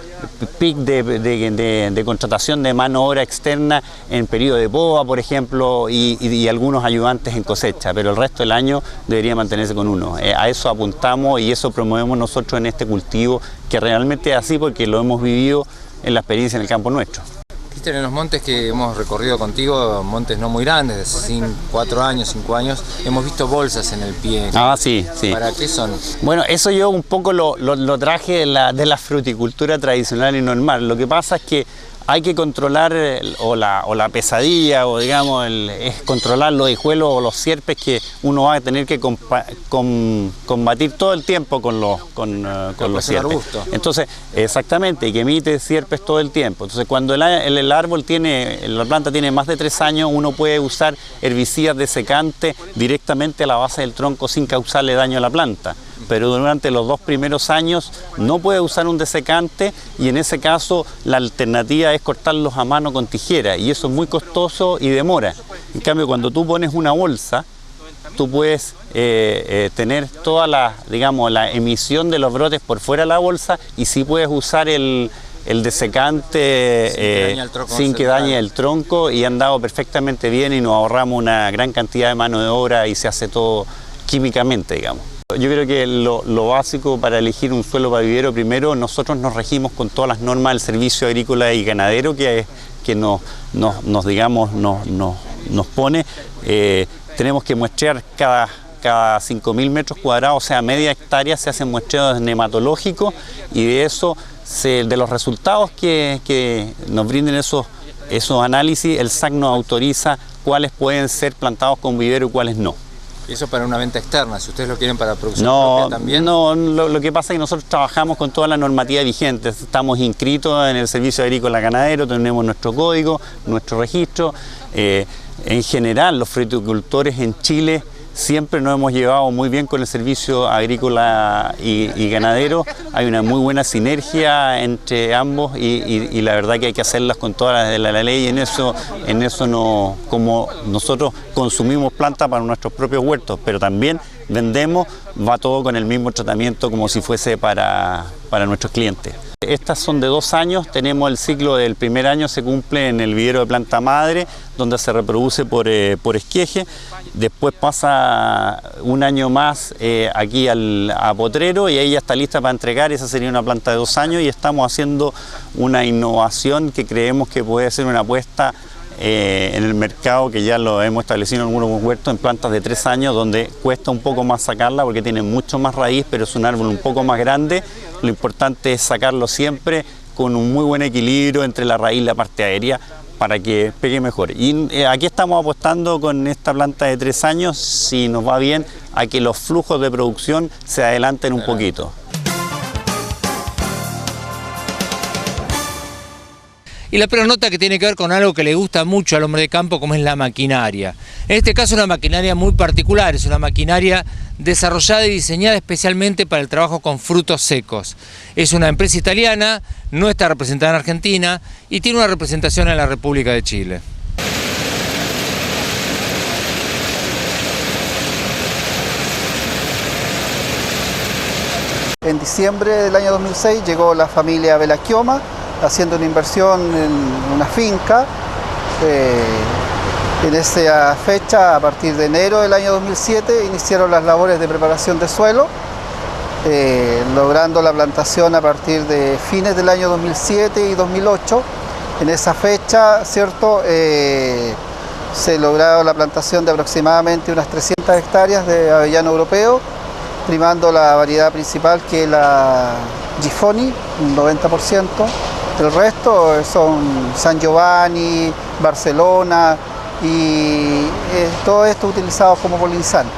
pic de contratación de mano obra externa en periodo de poda, por ejemplo, y algunos ayudantes en cosecha, pero el resto del año debería mantenerse con uno. A eso apuntamos y eso promovemos nosotros en este cultivo, que realmente es así porque lo hemos vivido en la experiencia en el campo nuestro. Cristian, en los montes que hemos recorrido contigo, montes no muy grandes, de 4 años, 5 años, hemos visto bolsas en el pie. Ah, sí, sí. ¿Para qué son? Bueno, eso yo un poco lo traje de la fruticultura tradicional y normal. Lo que pasa es que hay que controlar o la pesadilla, o digamos, es controlar los hijuelos o los sierpes que uno va a tener que combatir todo el tiempo con los sierpes. Arbusto. Entonces, exactamente, que emite sierpes todo el tiempo. Entonces, cuando el árbol la planta tiene más de 3 años, uno puede usar herbicidas desecantes directamente a la base del tronco sin causarle daño a la planta. Pero durante los 2 primeros años no puede usar un desecante y en ese caso la alternativa es cortarlos a mano con tijera y eso es muy costoso y demora. En cambio, cuando tú pones una bolsa, tú puedes tener toda la emisión de los brotes por fuera de la bolsa y sí puedes usar el desecante sin que dañe el tronco y han dado perfectamente bien y nos ahorramos una gran cantidad de mano de obra y se hace todo químicamente, digamos. Yo creo que lo básico para elegir un suelo para vivero, primero nosotros nos regimos con todas las normas del Servicio Agrícola y Ganadero que nos pone. Tenemos que muestrear cada 5.000 metros cuadrados, o sea, media hectárea, se hacen muestreos nematológicos y de eso, de los resultados que nos brinden esos análisis, el SAC nos autoriza cuáles pueden ser plantados con vivero y cuáles no. ¿Y eso para una venta externa? Si ustedes lo quieren para producción propia también. No, lo que pasa es que nosotros trabajamos con toda la normativa vigente. Estamos inscritos en el Servicio Agrícola Ganadero, tenemos nuestro código, nuestro registro. En general, los fruticultores en Chile siempre nos hemos llevado muy bien con el Servicio Agrícola y Ganadero. Hay una muy buena sinergia entre ambos y la verdad que hay que hacerlas con todas las de la ley. En eso como nosotros consumimos plantas para nuestros propios huertos, pero también vendemos, va todo con el mismo tratamiento como si fuese para nuestros clientes. Estas son de 2 años, tenemos el ciclo del primer año, se cumple en el vivero de planta madre, donde se reproduce por esqueje, después pasa un año más aquí a potrero y ahí ya está lista para entregar, esa sería una planta de 2 años y estamos haciendo una innovación que creemos que puede ser una apuesta en el mercado, que ya lo hemos establecido en algunos huertos, en plantas de 3 años, donde cuesta un poco más sacarla porque tiene mucho más raíz, pero es un árbol un poco más grande. Lo importante es sacarlo siempre con un muy buen equilibrio entre la raíz y la parte aérea para que pegue mejor. Y aquí estamos apostando con esta planta de 3 años, si nos va bien, a que los flujos de producción se adelanten un poquito. Y la primera nota que tiene que ver con algo que le gusta mucho al hombre de campo, como es la maquinaria. En este caso una maquinaria muy particular, es una maquinaria desarrollada y diseñada especialmente para el trabajo con frutos secos. Es una empresa italiana, no está representada en Argentina y tiene una representación en la República de Chile. En diciembre del año 2006 llegó la familia Velaschioma haciendo una inversión en una finca. En esa fecha, a partir de enero del año 2007, iniciaron las labores de preparación de suelo, logrando la plantación a partir de fines del año 2007 y 2008. En esa fecha, ¿cierto?, se logró la plantación de aproximadamente unas 300 hectáreas de avellano europeo, primando la variedad principal, que es la Gifoni, un 90%. El resto son San Giovanni, Barcelona y todo esto utilizado como polinizante.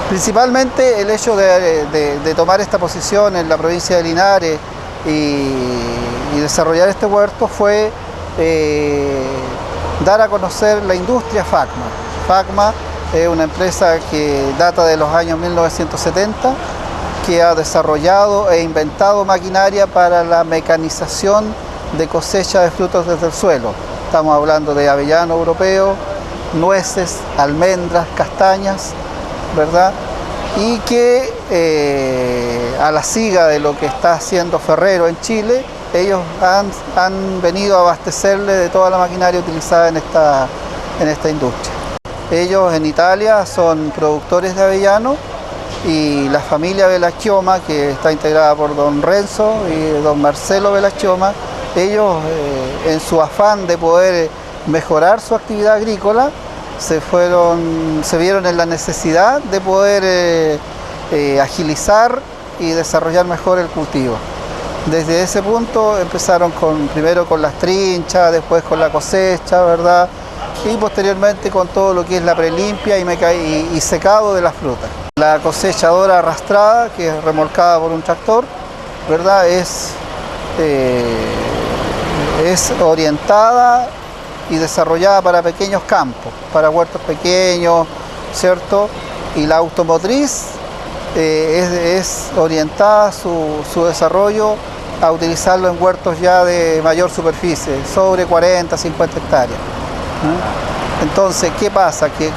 Principalmente el hecho de tomar esta posición en la provincia de Linares y desarrollar este huerto fue dar a conocer la industria Facma. Facma es una empresa que data de los años 1970, que ha desarrollado e inventado maquinaria para la mecanización de cosecha de frutos desde el suelo. Estamos hablando de avellano europeo, nueces, almendras, castañas, ¿verdad? Y que a la siga de lo que está haciendo Ferrero en Chile, ellos han venido a abastecerle de toda la maquinaria utilizada en esta industria. Ellos en Italia son productores de avellano y la familia Belacchioma, que está integrada por don Renzo y don Marcelo Belacchioma, ellos en su afán de poder mejorar su actividad agrícola se vieron en la necesidad de poder agilizar y desarrollar mejor el cultivo. Desde ese punto empezaron primero con las trinchas, después con la cosecha, ¿verdad? Y posteriormente con todo lo que es la prelimpia y secado de las frutas. La cosechadora arrastrada, que es remolcada por un tractor, ¿verdad? Es orientada y desarrollada para pequeños campos, para huertos pequeños, ¿cierto? Y la automotriz es orientada su desarrollo a utilizarlo en huertos ya de mayor superficie, sobre 40, 50 hectáreas. Entonces, ¿qué pasa? Que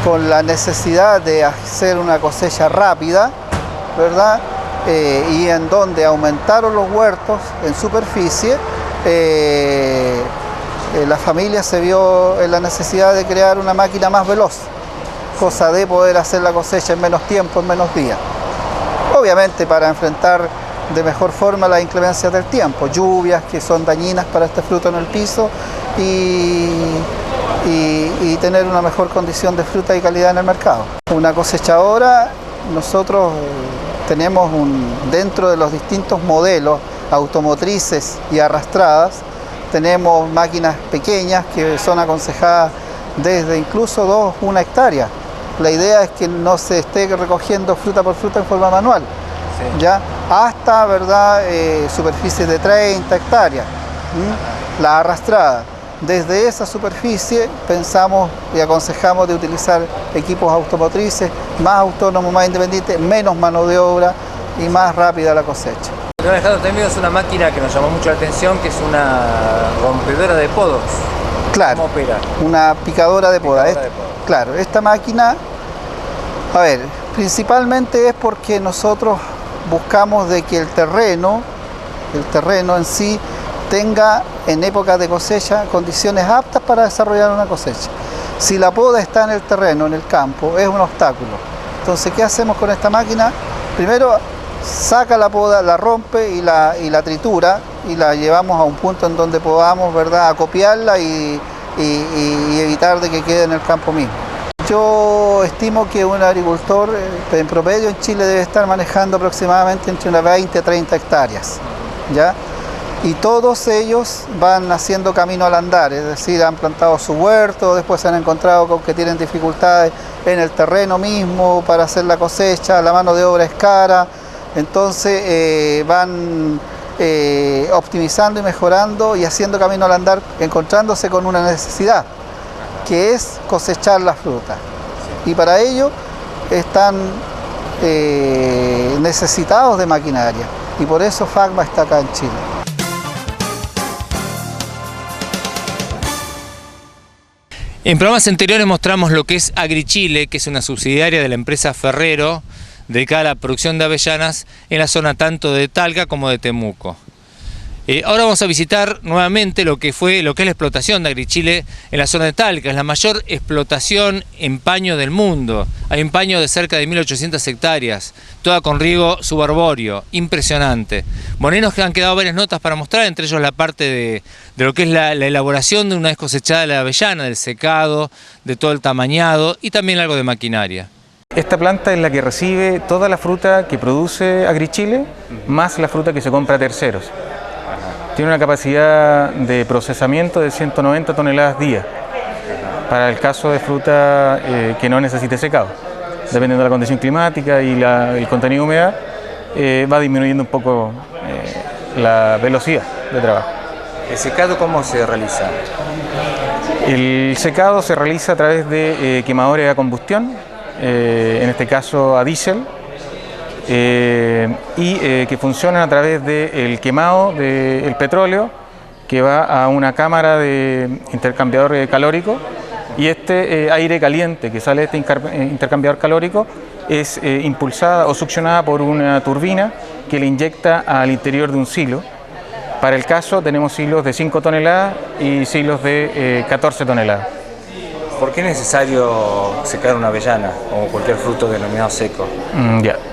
con la necesidad de hacer una cosecha rápida, ¿verdad? Y en donde aumentaron los huertos en superficie, la familia se vio en la necesidad de crear una máquina más veloz, cosa de poder hacer la cosecha en menos tiempo, en menos días. Obviamente para enfrentar de mejor forma las inclemencias del tiempo, lluvias que son dañinas para este fruto en el piso y tener una mejor condición de fruta y calidad en el mercado. Una cosechadora, nosotros tenemos dentro de los distintos modelos automotrices y arrastradas, tenemos máquinas pequeñas que son aconsejadas desde incluso 1 hectárea. La idea es que no se esté recogiendo fruta por fruta en forma manual, sí, ¿ya? Hasta, ¿verdad?, superficies de 30 hectáreas, la arrastrada. Desde esa superficie pensamos y aconsejamos de utilizar equipos automotrices, más autónomos, más independientes, menos mano de obra y más rápida la cosecha. Don Alejandro, también es una máquina que nos llamó mucho la atención, que es una rompedora de podos. Claro, ¿cómo opera? Una picadora de poda. Claro, esta máquina, a ver, principalmente es porque nosotros buscamos de que el terreno en sí tenga en época de cosecha condiciones aptas para desarrollar una cosecha. Si la poda está en el terreno, en el campo, es un obstáculo. Entonces, ¿qué hacemos con esta máquina? Primero, saca la poda, la rompe y la tritura y la llevamos a un punto en donde podamos, ¿verdad?, acopiarla y evitar de que quede en el campo mismo. Yo estimo que un agricultor en promedio en Chile debe estar manejando aproximadamente entre unas 20 a 30 hectáreas, ¿ya? Y todos ellos van haciendo camino al andar, es decir, han plantado su huerto, después se han encontrado con que tienen dificultades en el terreno mismo para hacer la cosecha, la mano de obra es cara, entonces van optimizando y mejorando y haciendo camino al andar, encontrándose con una necesidad, que es cosechar la fruta. Y para ello están necesitados de maquinaria, y por eso Facma está acá en Chile. En programas anteriores mostramos lo que es AgriChile, que es una subsidiaria de la empresa Ferrero, dedicada a la producción de avellanas en la zona tanto de Talca como de Temuco. Ahora vamos a visitar nuevamente lo que es la explotación de AgriChile en la zona de Talca. Es la mayor explotación en paño del mundo. Hay un paño de cerca de 1.800 hectáreas, toda con riego subarbóreo, impresionante. Bueno, ahí nos han quedado varias notas para mostrar, entre ellos la parte de lo que es la elaboración de una vez cosechada la avellana, del secado, de todo el tamañado y también algo de maquinaria. Esta planta es la que recibe toda la fruta que produce AgriChile, más la fruta que se compra a terceros. Tiene una capacidad de procesamiento de 190 toneladas día, para el caso de fruta que no necesite secado. dependiendo de la condición climática y el contenido de humedad, va disminuyendo un poco la velocidad de trabajo. ¿El secado cómo se realiza? El secado se realiza a través de quemadores a combustión, en este caso a diésel, que funcionan a través del quemado del petróleo que va a una cámara de intercambiador calórico, y este aire caliente que sale de este intercambiador calórico es impulsada o succionada por una turbina que le inyecta al interior de un silo. Para el caso tenemos silos de 5 toneladas y silos de 14 toneladas. ¿Por qué es necesario secar una avellana o cualquier fruto denominado seco?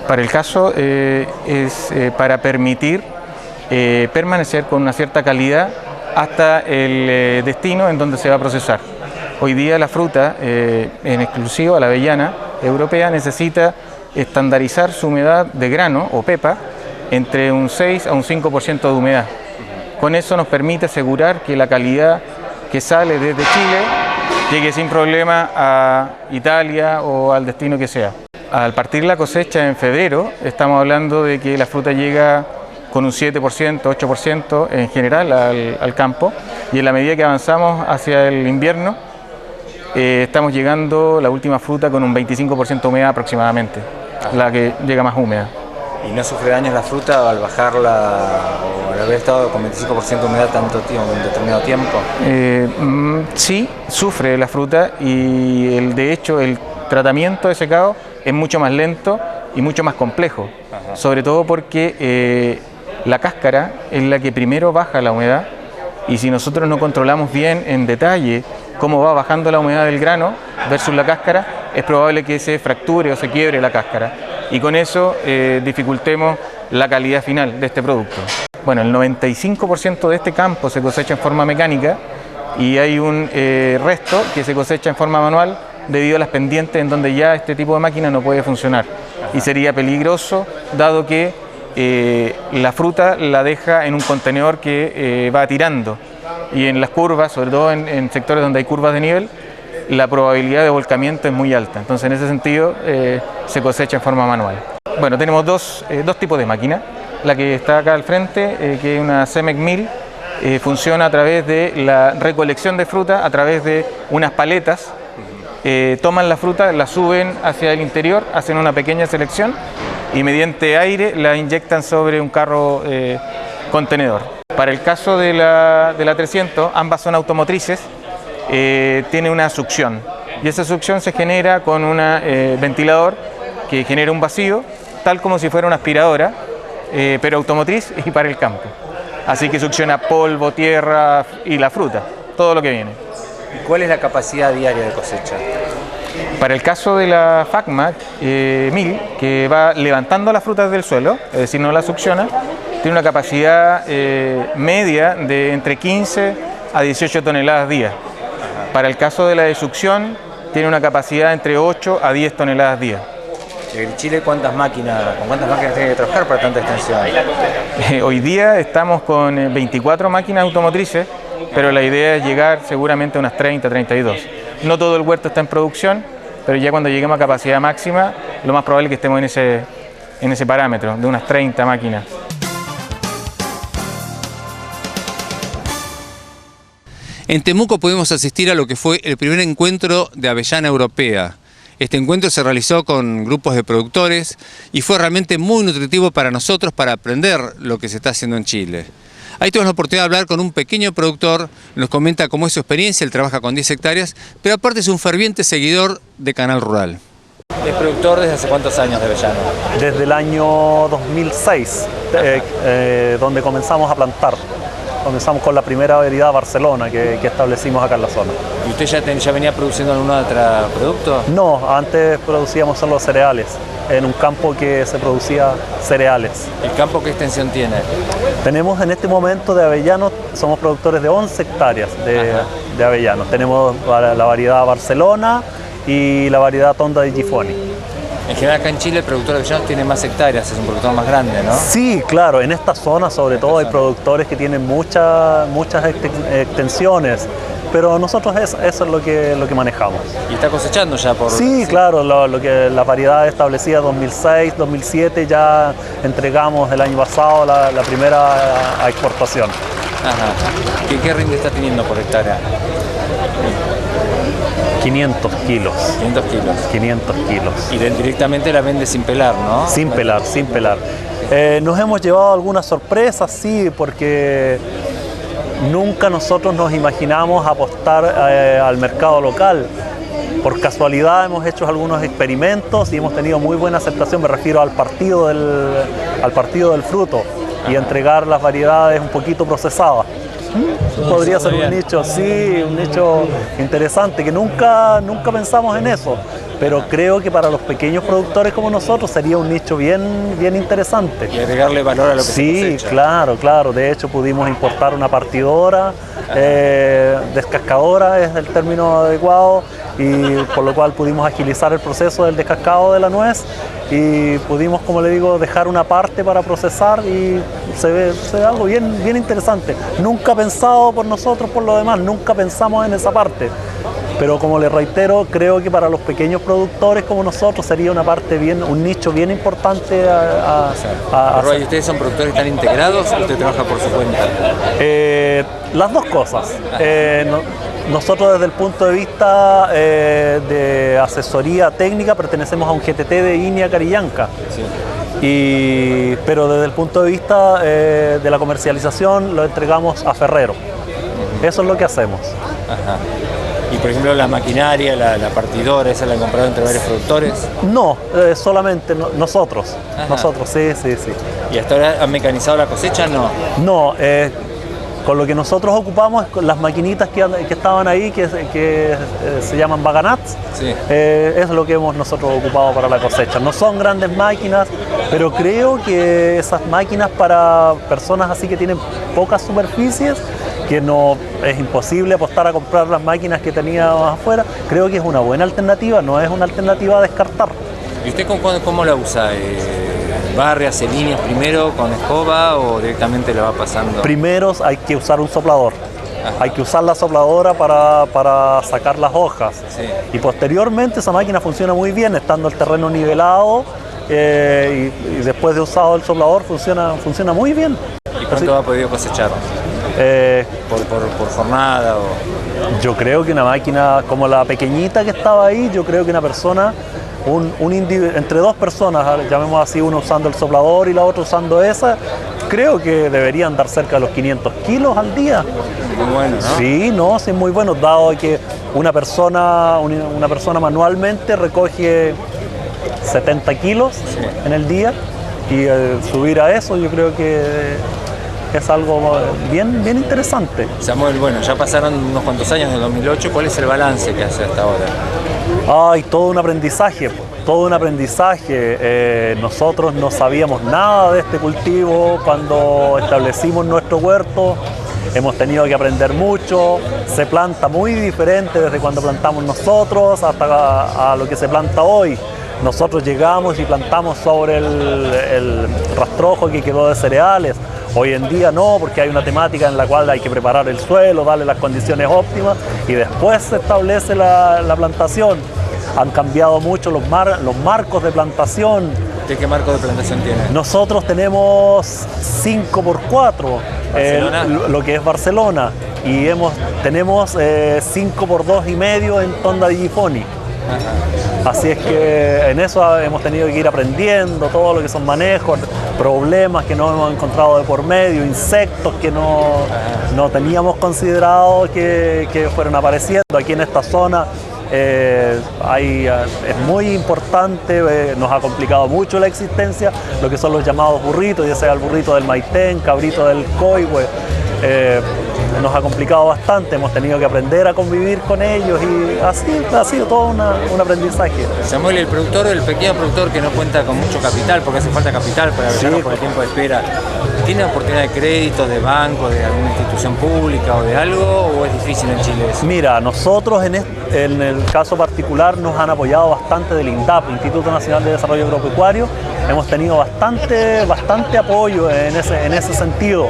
Para el caso es para permitir permanecer con una cierta calidad hasta el destino en donde se va a procesar. Hoy día la fruta, en exclusivo la avellana europea, necesita estandarizar su humedad de grano o pepa entre un 6 a un 5% de humedad. Con eso nos permite asegurar que la calidad que sale desde Chile llegue sin problema a Italia o al destino que sea. Al partir la cosecha en febrero, estamos hablando de que la fruta llega con un 7%, 8% en general al campo, y en la medida que avanzamos hacia el invierno, estamos llegando la última fruta con un 25% de humedad aproximadamente, la que llega más húmeda. ¿Y no sufre daños la fruta al bajarla o al haber estado con 25% de humedad tanto tiempo, en determinado tiempo? Sí, sufre la fruta, y de hecho el tratamiento de secado es mucho más lento y mucho más complejo. Sobre todo porque la cáscara es la que primero baja la humedad, y si nosotros no controlamos bien en detalle cómo va bajando la humedad del grano versus la cáscara, es probable que se fracture o se quiebre la cáscara, y con eso dificultemos la calidad final de este producto. Bueno, el 95% de este campo se cosecha en forma mecánica, y hay un resto que se cosecha en forma manual debido a las pendientes en donde ya este tipo de máquina no puede funcionar. Y sería peligroso, dado que la fruta la deja en un contenedor que va tirando, y en las curvas, sobre todo en sectores donde hay curvas de nivel, la probabilidad de volcamiento es muy alta. Entonces, en ese sentido, se cosecha en forma manual. Bueno, tenemos dos tipos de máquinas. La que está acá al frente, que es una CEMEX 1000, funciona a través de la recolección de fruta a través de unas paletas. Toman la fruta, la suben hacia el interior, hacen una pequeña selección y mediante aire la inyectan sobre un carro contenedor. Para el caso de la 300, ambas son automotrices, tiene una succión, y esa succión se genera con un ventilador que genera un vacío, tal como si fuera una aspiradora, pero automotriz y para el campo. Así que succiona polvo, tierra y la fruta, todo lo que viene. ¿Y cuál es la capacidad diaria de cosecha? Para el caso de la FACMA 1000, que va levantando las frutas del suelo, es decir, no la succiona, tiene una capacidad media de entre 15 a 18 toneladas día. Para el caso de la de succión, tiene una capacidad entre 8 a 10 toneladas día. ¿En Chile con cuántas máquinas tiene que trabajar para tanta extensión? Hoy día estamos con 24 máquinas automotrices, pero la idea es llegar seguramente a unas 30, 32. No todo el huerto está en producción, pero ya cuando lleguemos a capacidad máxima, lo más probable es que estemos en ese parámetro, de unas 30 máquinas. En Temuco pudimos asistir a lo que fue el primer encuentro de avellana europea. Este encuentro se realizó con grupos de productores y fue realmente muy nutritivo para nosotros para aprender lo que se está haciendo en Chile. Ahí tuvimos la oportunidad de hablar con un pequeño productor, nos comenta cómo es su experiencia, él trabaja con 10 hectáreas, pero aparte es un ferviente seguidor de Canal Rural. ¿Es productor desde hace cuántos años de avellano? Desde el año 2006, donde comenzamos a plantar. Comenzamos con la primera variedad Barcelona que establecimos acá en la zona. ¿Y usted ya venía produciendo algún otro producto? No, antes producíamos solo cereales, en un campo que se producía cereales. ¿El campo qué extensión tiene? Tenemos en este momento de avellanos, somos productores de 11 hectáreas de avellanos. Tenemos la variedad Barcelona y la variedad Tonda di Gifoni. En general acá en Chile el productor de avellanos tiene más hectáreas, es un productor más grande, ¿no? Sí, claro, en esta zona sobre todo hay productores que tienen muchas extensiones. pero nosotros eso es lo que manejamos. ¿Y está cosechando ya por...? Sí, claro, lo que la variedad establecida 2006, 2007 ya entregamos el año pasado la primera a exportación. Ajá. ¿Qué rinde está teniendo por hectárea? 500 kilos. 500 kilos. 500 kilos. Y directamente la vende sin pelar, ¿no? Sin pelar, sin pelar. Nos hemos llevado algunas sorpresas, sí, porque nunca nosotros nos imaginamos apostar al mercado local. Por casualidad hemos hecho algunos experimentos y hemos tenido muy buena aceptación, me refiero al partido del fruto y entregar las variedades un poquito procesadas. Podría ser un nicho, sí, un nicho interesante, que nunca pensamos en eso, pero creo que para los pequeños productores como nosotros sería un nicho bien interesante. Y agregarle valor a lo que se cosecha. Sí, claro, de hecho pudimos importar una partidora, descascadora es el término adecuado, y por lo cual pudimos agilizar el proceso del descascado de la nuez y pudimos, como le digo, dejar una parte para procesar y se ve algo bien interesante. Nunca pensado por nosotros, por lo demás, nunca pensamos en esa parte. Pero como le reitero, creo que para los pequeños productores como nosotros sería una parte un nicho bien importante ¿Y ustedes son productores tan integrados o usted trabaja por su cuenta? Las dos cosas. Nosotros desde el punto de vista de asesoría técnica pertenecemos a un GTT de INEA Carillanca. Sí. Pero desde el punto de vista de la comercialización lo entregamos a Ferrero. Eso es lo que hacemos. Ajá. Y por ejemplo la maquinaria, la partidora, ¿esa la han comprado entre varios productores? No, solamente nosotros. Ajá. Nosotros, sí. ¿Y hasta ahora han mecanizado la cosecha? No, con lo que nosotros ocupamos es las maquinitas que estaban ahí, que se llaman Vaganats, sí. Es lo que hemos nosotros ocupado para la cosecha. No son grandes máquinas, pero creo que esas máquinas para personas así que tienen pocas superficies, que no es imposible apostar a comprar las máquinas que teníamos afuera, creo que es una buena alternativa, no es una alternativa a descartar. ¿Y usted cómo la usa? ¿Barre, hace líneas primero con escoba o directamente la va pasando? Primero hay que usar un soplador. Ajá. Hay que usar la sopladora para sacar las hojas. Sí. Y posteriormente esa máquina funciona muy bien, estando el terreno nivelado y después de usado el soplador funciona muy bien. ¿Y cuánto ha podido cosechar? ¿Por jornada? Yo creo que una máquina como la pequeñita que estaba ahí, yo creo que una persona, entre dos personas, llamemos así, uno usando el soplador y la otra usando esa, creo que deberían dar cerca de los 500 kilos al día. Muy bueno, ¿no? Sí, es muy bueno, dado que una persona manualmente recoge 70 kilos en el día y subir a eso yo creo que es algo bien interesante. Samuel, bueno, ya pasaron unos cuantos años del 2008, ¿cuál es el balance que hace hasta ahora? Todo un aprendizaje. Nosotros no sabíamos nada de este cultivo cuando establecimos nuestro huerto. Hemos tenido que aprender mucho, se planta muy diferente desde cuando plantamos nosotros hasta a lo que se planta hoy. Nosotros llegamos y plantamos sobre el rastrojo que quedó de cereales. Hoy en día no, porque hay una temática en la cual hay que preparar el suelo, darle las condiciones óptimas y después se establece la plantación. Han cambiado mucho los marcos de plantación. ¿De qué marco de plantación tiene? Nosotros tenemos 5x4, lo que es Barcelona, y tenemos 5x2,5 en Tonda di Gifoni. Así es que en eso hemos tenido que ir aprendiendo todo lo que son manejos, problemas que no hemos encontrado de por medio, insectos que no teníamos considerado que fueran apareciendo. Aquí en esta zona es muy importante, nos ha complicado mucho la existencia, lo que son los llamados burritos, ya sea el burrito del Maitén, cabrito del Coihue. Nos ha complicado bastante, hemos tenido que aprender a convivir con ellos y así ha sido todo un aprendizaje. Samuel, el pequeño productor que no cuenta con mucho capital, porque hace falta capital para Avellano por el tiempo de espera, ¿tiene oportunidad de crédito, de banco, de alguna institución pública o de algo, o es difícil en Chile eso? Mira, nosotros en el caso particular nos han apoyado bastante del INDAP, Instituto Nacional de Desarrollo Agropecuario. Hemos tenido bastante apoyo en ese sentido.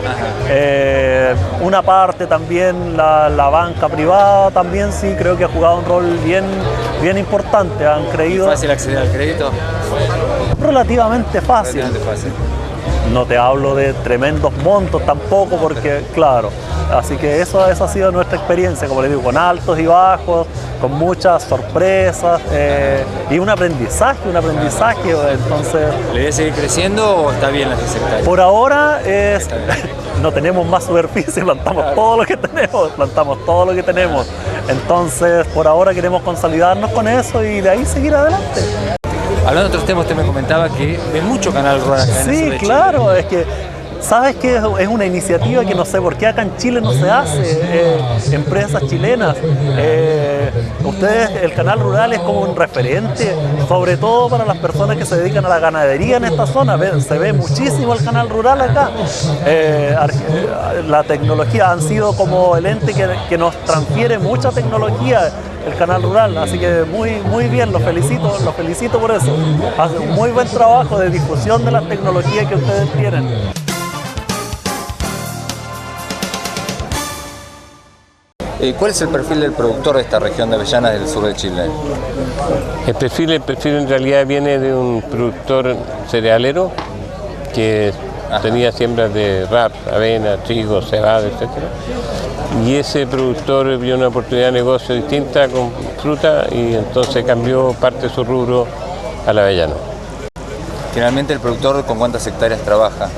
Una parte parte también la banca privada también sí creo que ha jugado un rol bien importante. Han creído... ¿Fácil acceder al crédito? Relativamente fácil. No te hablo de tremendos montos tampoco porque, claro, así que eso ha sido nuestra experiencia, como les digo, con altos y bajos, con muchas sorpresas y un aprendizaje, entonces... ¿Le voy a seguir creciendo o está bien las 10 hectáreas? Por ahora no tenemos más superficie, plantamos todo lo que tenemos, entonces por ahora queremos consolidarnos con eso y de ahí seguir adelante. Hablando de otros temas, usted me comentaba que ve mucho canal rural acá en el sur de claro, Chile. es que sabes que es una iniciativa que no sé por qué acá en Chile no se hace, empresas chilenas. Ustedes, el canal rural es como un referente, sobre todo para las personas que se dedican a la ganadería en esta zona. Se ve muchísimo el canal rural acá. La tecnología han sido como el ente que nos transfiere mucha tecnología. El canal rural, así que muy bien, los felicito por eso. Hacen un muy buen trabajo de difusión de la tecnología que ustedes tienen. ¿Cuál es el perfil del productor de esta región de avellanas del sur de Chile? El perfil en realidad viene de un productor cerealero que tenía siembras de raps, avena, trigo, cebada, etc. Y ese productor vio una oportunidad de negocio distinta con fruta y entonces cambió parte de su rubro a la avellana. Generalmente el productor ¿con cuántas hectáreas trabaja?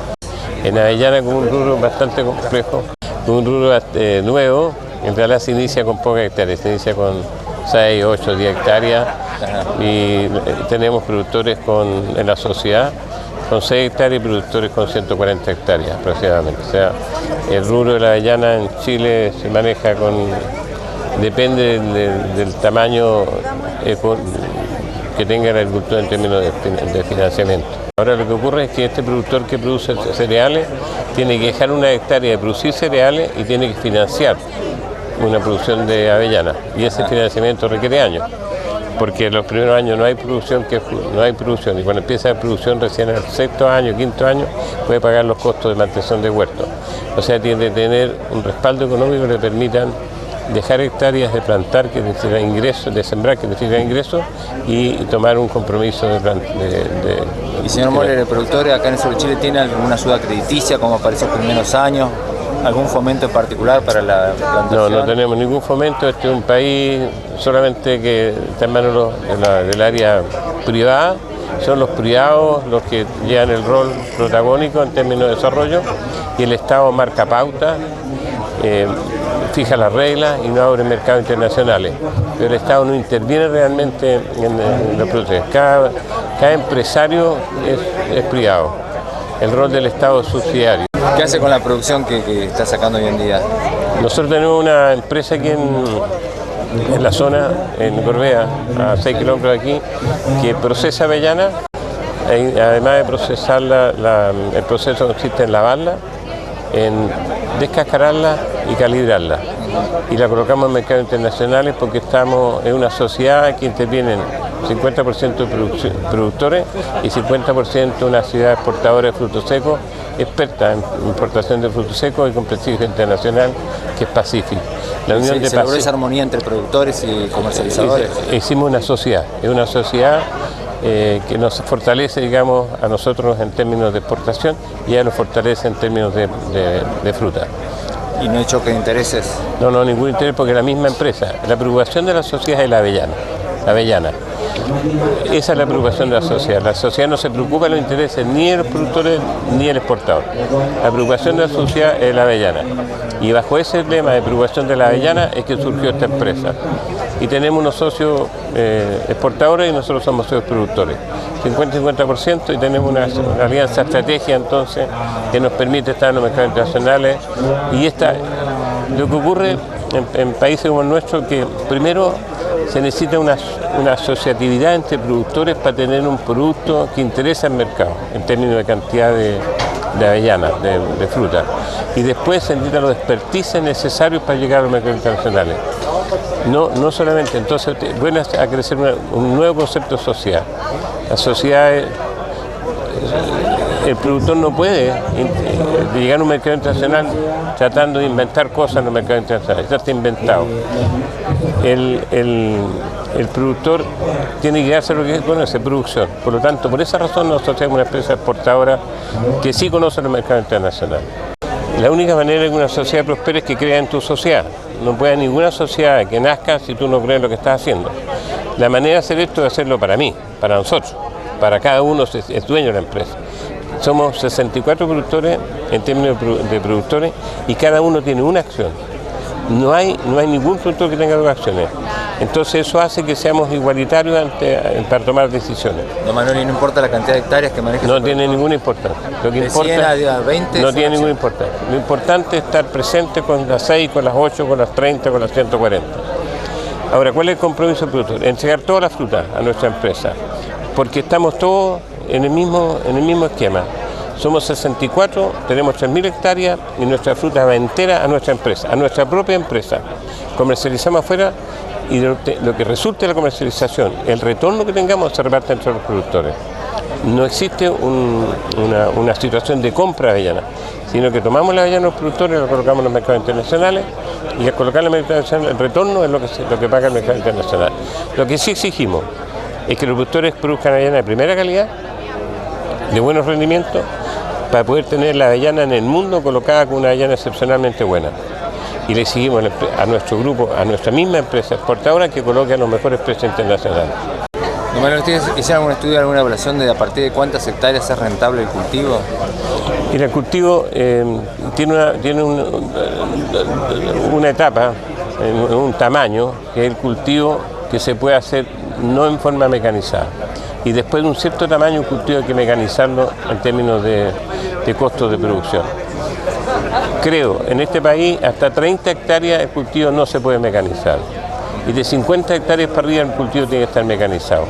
En avellana con un rubro bastante complejo, con un rubro nuevo, en realidad se inicia con pocas hectáreas, se inicia con 6, 8, 10 hectáreas y tenemos productores en la sociedad con 6 hectáreas y productores con 140 hectáreas aproximadamente. O sea, el rubro de la avellana en Chile se maneja depende del tamaño que tenga el agricultor en términos de financiamiento. Ahora lo que ocurre es que este productor que produce cereales tiene que dejar una hectárea de producir cereales y tiene que financiar una producción de avellana y ese financiamiento requiere años. Porque los primeros años no hay producción y cuando empieza la producción recién el sexto año, quinto año puede pagar los costos de mantención de huertos. O sea, tiene que tener un respaldo económico que le permitan dejar hectáreas de plantar que necesitan ingresos, de sembrar que necesitan ingresos y tomar un compromiso de Y señor Moller, el productor acá en el sur de Chile tiene alguna ayuda crediticia como apareció por menos años, algún fomento en particular para la plantación. No tenemos ningún fomento, este es un país solamente que está en manos del área privada, son los privados los que llevan el rol protagónico en términos de desarrollo y el Estado marca pauta, fija las reglas y no abre mercados internacionales, pero el Estado no interviene realmente en los productos. Cada empresario es privado, el rol del Estado es subsidiario. ¿Qué hace con la producción que está sacando hoy en día? Nosotros tenemos una empresa aquí en la zona, en Gorbea, a 6 kilómetros de aquí, que procesa avellana. Además de procesarla, el proceso consiste en lavarla, en descascararla y calibrarla. Y la colocamos en mercados internacionales porque estamos en una sociedad que intervienen 50% de productores y 50% una ciudad exportadora de frutos secos, experta en importación de frutos secos y con prestigio internacional, que es Pacific. La unión de logró esa armonía entre productores y comercializadores. Hicimos una sociedad, es una sociedad que nos fortalece, digamos, a nosotros en términos de exportación y ella lo fortalece en términos de fruta. ¿Y no hay choque de intereses? No, ningún interés porque es la misma empresa. La preocupación de la sociedad es la avellana. Esa es la preocupación de la sociedad. La sociedad no se preocupa de los intereses ni de los productores ni del exportador. La preocupación de la sociedad es la avellana. Y bajo ese lema de preocupación de la avellana es que surgió esta empresa. Y tenemos unos socios exportadores y nosotros somos socios productores. 50-50% y tenemos una alianza estratégica entonces que nos permite estar en los mercados internacionales. Y lo que ocurre en países como el nuestro, que primero se necesita una asociatividad entre productores para tener un producto que interesa al mercado en términos de cantidad de avellanas, de fruta. Y después se necesitan los expertices necesarios para llegar a los mercados internacionales. No solamente, entonces vuelve a crecer un nuevo concepto social. La sociedad el productor no puede llegar a un mercado internacional tratando de inventar cosas en el mercado internacional, ya está inventado. El productor tiene que hacer lo que conoce, producción. Por lo tanto, por esa razón nosotros tenemos una empresa exportadora que sí conoce el mercado internacional. La única manera de que una sociedad prospere es que crea en tu sociedad. No puede ninguna sociedad que nazca si tú no crees en lo que estás haciendo. La manera de hacer esto es hacerlo para mí, para nosotros, para cada uno es dueño de la empresa. Somos 64 productores en términos de productores y cada uno tiene una acción. No hay ningún productor que tenga dos acciones. Entonces eso hace que seamos igualitarios para tomar decisiones. No, Manuel, y no importa la cantidad de hectáreas que maneja. No tiene ninguna importancia. Lo que importa, 100 a 20 no tiene ninguna importancia. Lo importante es estar presente con las 6, con las 8, con las 30, con las 140. Ahora, ¿cuál es el compromiso del productor? Entregar toda la fruta a nuestra empresa, porque estamos todos en el mismo esquema. Somos 64, tenemos 3.000 hectáreas y nuestra fruta va entera a nuestra empresa, a nuestra propia empresa. Comercializamos afuera y lo que resulte de la comercialización, el retorno que tengamos se reparte entre los productores. No existe una situación de compra de avellana, sino que tomamos la avellana de los productores y la colocamos en los mercados internacionales y al colocar en el mercado internacional el retorno es lo que paga el mercado internacional. Lo que sí exigimos es que los productores produzcan avellana de primera calidad, de buenos rendimientos, para poder tener la avellana en el mundo colocada con una avellana excepcionalmente buena. Y le exigimos a nuestro grupo, a nuestra misma empresa exportadora que coloque a los mejores precios internacionales. Manuel, ¿ustedes hicieron algún estudio, alguna evaluación de a partir de cuántas hectáreas es rentable el cultivo? Mira, el cultivo tiene una etapa, un tamaño, que es el cultivo que se puede hacer no en forma mecanizada. Y después de un cierto tamaño, un cultivo hay que mecanizarlo en términos de costos de producción. Creo, en este país, hasta 30 hectáreas el cultivo no se puede mecanizar. Y de 50 hectáreas para arriba el cultivo tiene que estar mecanizado.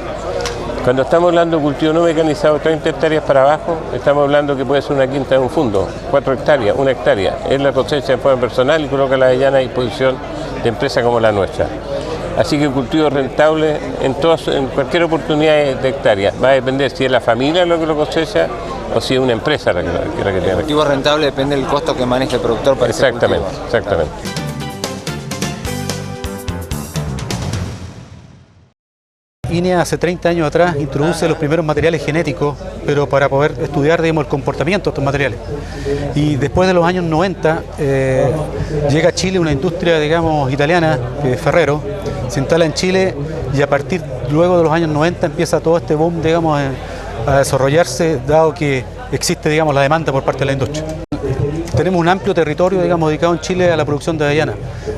Cuando estamos hablando de cultivo no mecanizado, 30 hectáreas para abajo, estamos hablando que puede ser una quinta de un fundo, 4 hectáreas, 1 hectárea. Es la cosecha de forma personal y coloca la avellana a disposición de empresas como la nuestra. Así que el cultivo es rentable en cualquier oportunidad de hectárea. Va a depender si es la familia lo que lo cosecha o si es una empresa la que tiene. El cultivo rentable depende del costo que maneja el productor para ese cultivo. Exactamente. INEA hace 30 años atrás introduce los primeros materiales genéticos, pero para poder estudiar, digamos, el comportamiento de estos materiales. Y después de los años 90 llega a Chile una industria, digamos, italiana, Ferrero, se instala en Chile y a partir luego de los años 90 empieza todo este boom, digamos, a desarrollarse, dado que existe, digamos, la demanda por parte de la industria. Tenemos un amplio territorio, digamos, dedicado en Chile a la producción de avellana,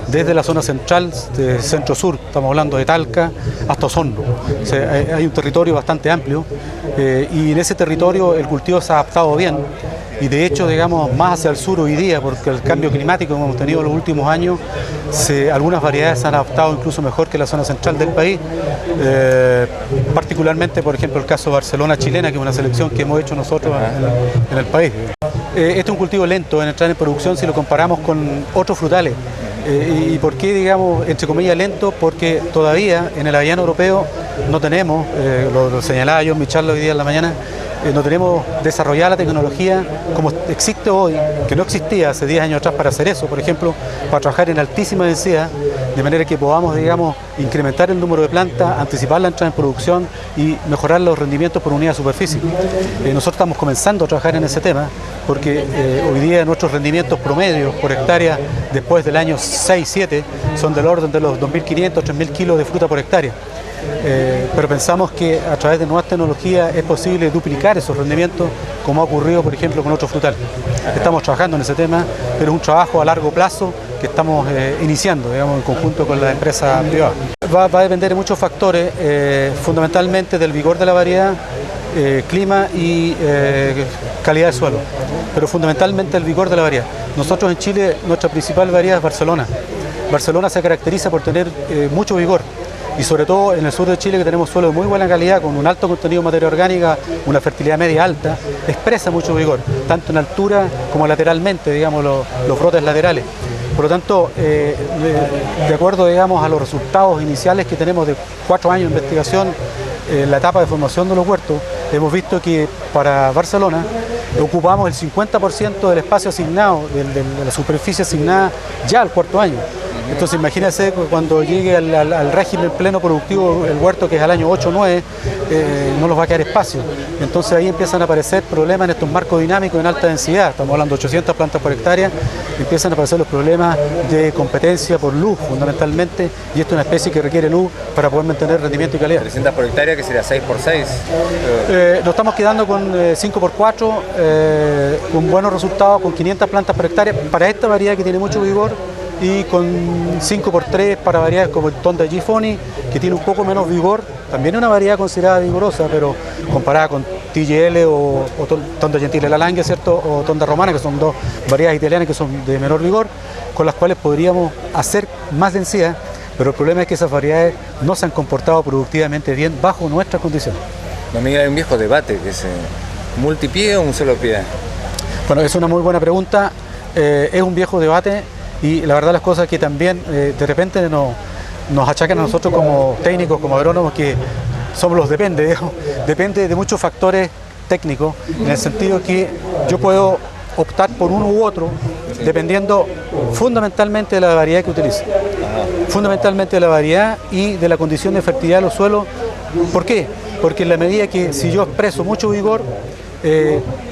desde la zona central, de centro-sur, estamos hablando de Talca, hasta Osorno. O sea, hay un territorio bastante amplio y en ese territorio el cultivo se ha adaptado bien y de hecho, digamos, más hacia el sur hoy día, porque el cambio climático que hemos tenido en los últimos años, algunas variedades se han adaptado incluso mejor que la zona central del país, particularmente, por ejemplo, el caso de Barcelona chilena, que es una selección que hemos hecho nosotros en el país. Este es un cultivo lento en entrar en producción si lo comparamos con otros frutales. ¿Y por qué, digamos, entre comillas lento? Porque todavía en el avellano europeo no tenemos, lo señalaba yo en mi charla hoy día en la mañana, no tenemos desarrollada la tecnología como existe hoy, que no existía hace 10 años atrás para hacer eso, por ejemplo, para trabajar en altísima densidad, de manera que podamos, digamos, incrementar el número de plantas, anticipar la entrada en producción y mejorar los rendimientos por unidad de superficie. Nosotros estamos comenzando a trabajar en ese tema, porque hoy día nuestros rendimientos promedios por hectárea después del año 6-7 son del orden de los 2.500, 3.000 kilos de fruta por hectárea. Pero pensamos que a través de nuevas tecnologías es posible duplicar esos rendimientos, como ha ocurrido, por ejemplo, con otros frutales. Estamos trabajando en ese tema, pero es un trabajo a largo plazo que estamos iniciando, digamos, en conjunto con la empresa privada. Va a depender de muchos factores, fundamentalmente del vigor de la variedad, clima y calidad de suelo, pero fundamentalmente el vigor de la variedad. Nosotros en Chile, nuestra principal variedad es Barcelona. Barcelona se caracteriza por tener mucho vigor. Y sobre todo en el sur de Chile, que tenemos suelo de muy buena calidad, con un alto contenido de materia orgánica, una fertilidad media alta, expresa mucho vigor, tanto en altura como lateralmente, digamos, los brotes laterales. Por lo tanto, de acuerdo, digamos, a los resultados iniciales que tenemos de 4 años de investigación, la etapa de formación de los huertos, hemos visto que para Barcelona ocupamos el 50% del espacio asignado, de la superficie asignada ya al cuarto año. Entonces imagínense cuando llegue al régimen pleno productivo el huerto, que es al año 8 o 9, no nos va a quedar espacio. Entonces ahí empiezan a aparecer problemas en estos marcos dinámicos en alta densidad. Estamos hablando de 800 plantas por hectárea. Empiezan a aparecer los problemas de competencia por luz fundamentalmente, y esto es una especie que requiere luz para poder mantener rendimiento y calidad. 300 por hectárea, que sería 6 por 6. Nos estamos quedando con 5 por 4, con buenos resultados, con 500 plantas por hectárea para esta variedad que tiene mucho vigor, y con 5 por 3 para variedades como el Tonda Gifoni, que tiene un poco menos vigor. También es una variedad considerada vigorosa, pero comparada con TGL o Tonda Gentile La Langue, ¿cierto? O Tonda Romana, que son dos variedades italianas que son de menor vigor, con las cuales podríamos hacer más densidad, pero el problema es que esas variedades no se han comportado productivamente bien bajo nuestras condiciones. Don Miguel, hay un viejo debate, que es ¿multipie o un solo pie? Bueno, es una muy buena pregunta, es un viejo debate. Y la verdad las cosas que también de repente nos achacan a nosotros como técnicos, como agrónomos, que somos los depende de muchos factores técnicos, en el sentido que yo puedo optar por uno u otro dependiendo fundamentalmente de la variedad que utilice. Fundamentalmente de la variedad y de la condición de fertilidad de los suelos. ¿Por qué? Porque en la medida que si yo expreso mucho vigor,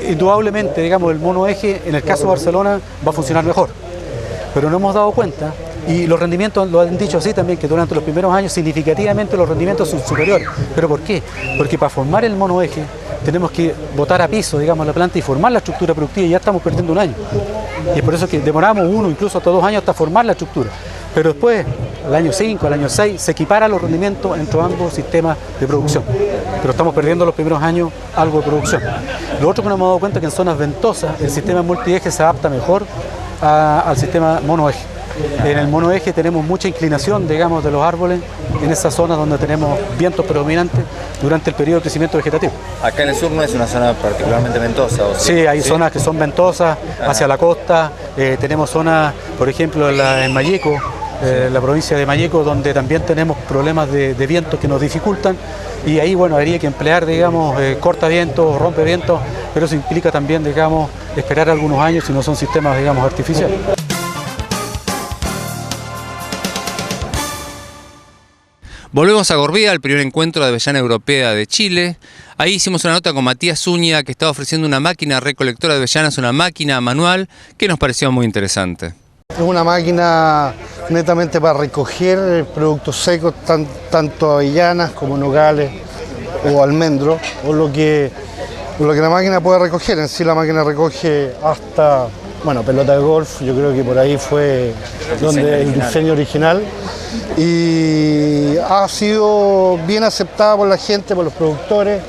indudablemente, digamos, el monoeje, en el caso de Barcelona, va a funcionar mejor. Pero no hemos dado cuenta, y los rendimientos lo han dicho así también, que durante los primeros años significativamente los rendimientos son superiores. ¿Pero por qué? Porque para formar el monoeje tenemos que botar a piso, digamos, la planta y formar la estructura productiva, y ya estamos perdiendo un año. Y es por eso que demoramos 1, incluso hasta 2 años hasta formar la estructura. Pero después, al año 5, al año 6, se equiparan los rendimientos entre ambos sistemas de producción. Pero estamos perdiendo los primeros años algo de producción. Lo otro que nos hemos dado cuenta es que en zonas ventosas el sistema multieje se adapta mejor al sistema monoeje. En el monoeje tenemos mucha inclinación, digamos, de los árboles en esas zonas donde tenemos vientos predominantes durante el periodo de crecimiento vegetativo. Acá en el sur no es una zona particularmente ventosa, ¿o sí? Sí, hay zonas que son ventosas hacia la costa. Tenemos zonas, por ejemplo, en Malleco, la provincia de Malleco, donde también tenemos problemas de vientos que nos dificultan, y ahí, bueno, habría que emplear, digamos, cortavientos, rompevientos, pero eso implica también, digamos, esperar algunos años si no son sistemas, digamos, artificiales. Volvemos a Gorbea, al primer encuentro de avellana europea de Chile. Ahí hicimos una nota con Matías Zúñiga, que estaba ofreciendo una máquina recolectora de avellanas, una máquina manual, que nos pareció muy interesante. Es una máquina netamente para recoger productos secos, tanto avellanas como nogales o almendros, o lo que la máquina puede recoger. En sí la máquina recoge hasta, bueno, pelota de golf, yo creo que por ahí fue donde el diseño original, y ha sido bien aceptada por la gente, por los productores,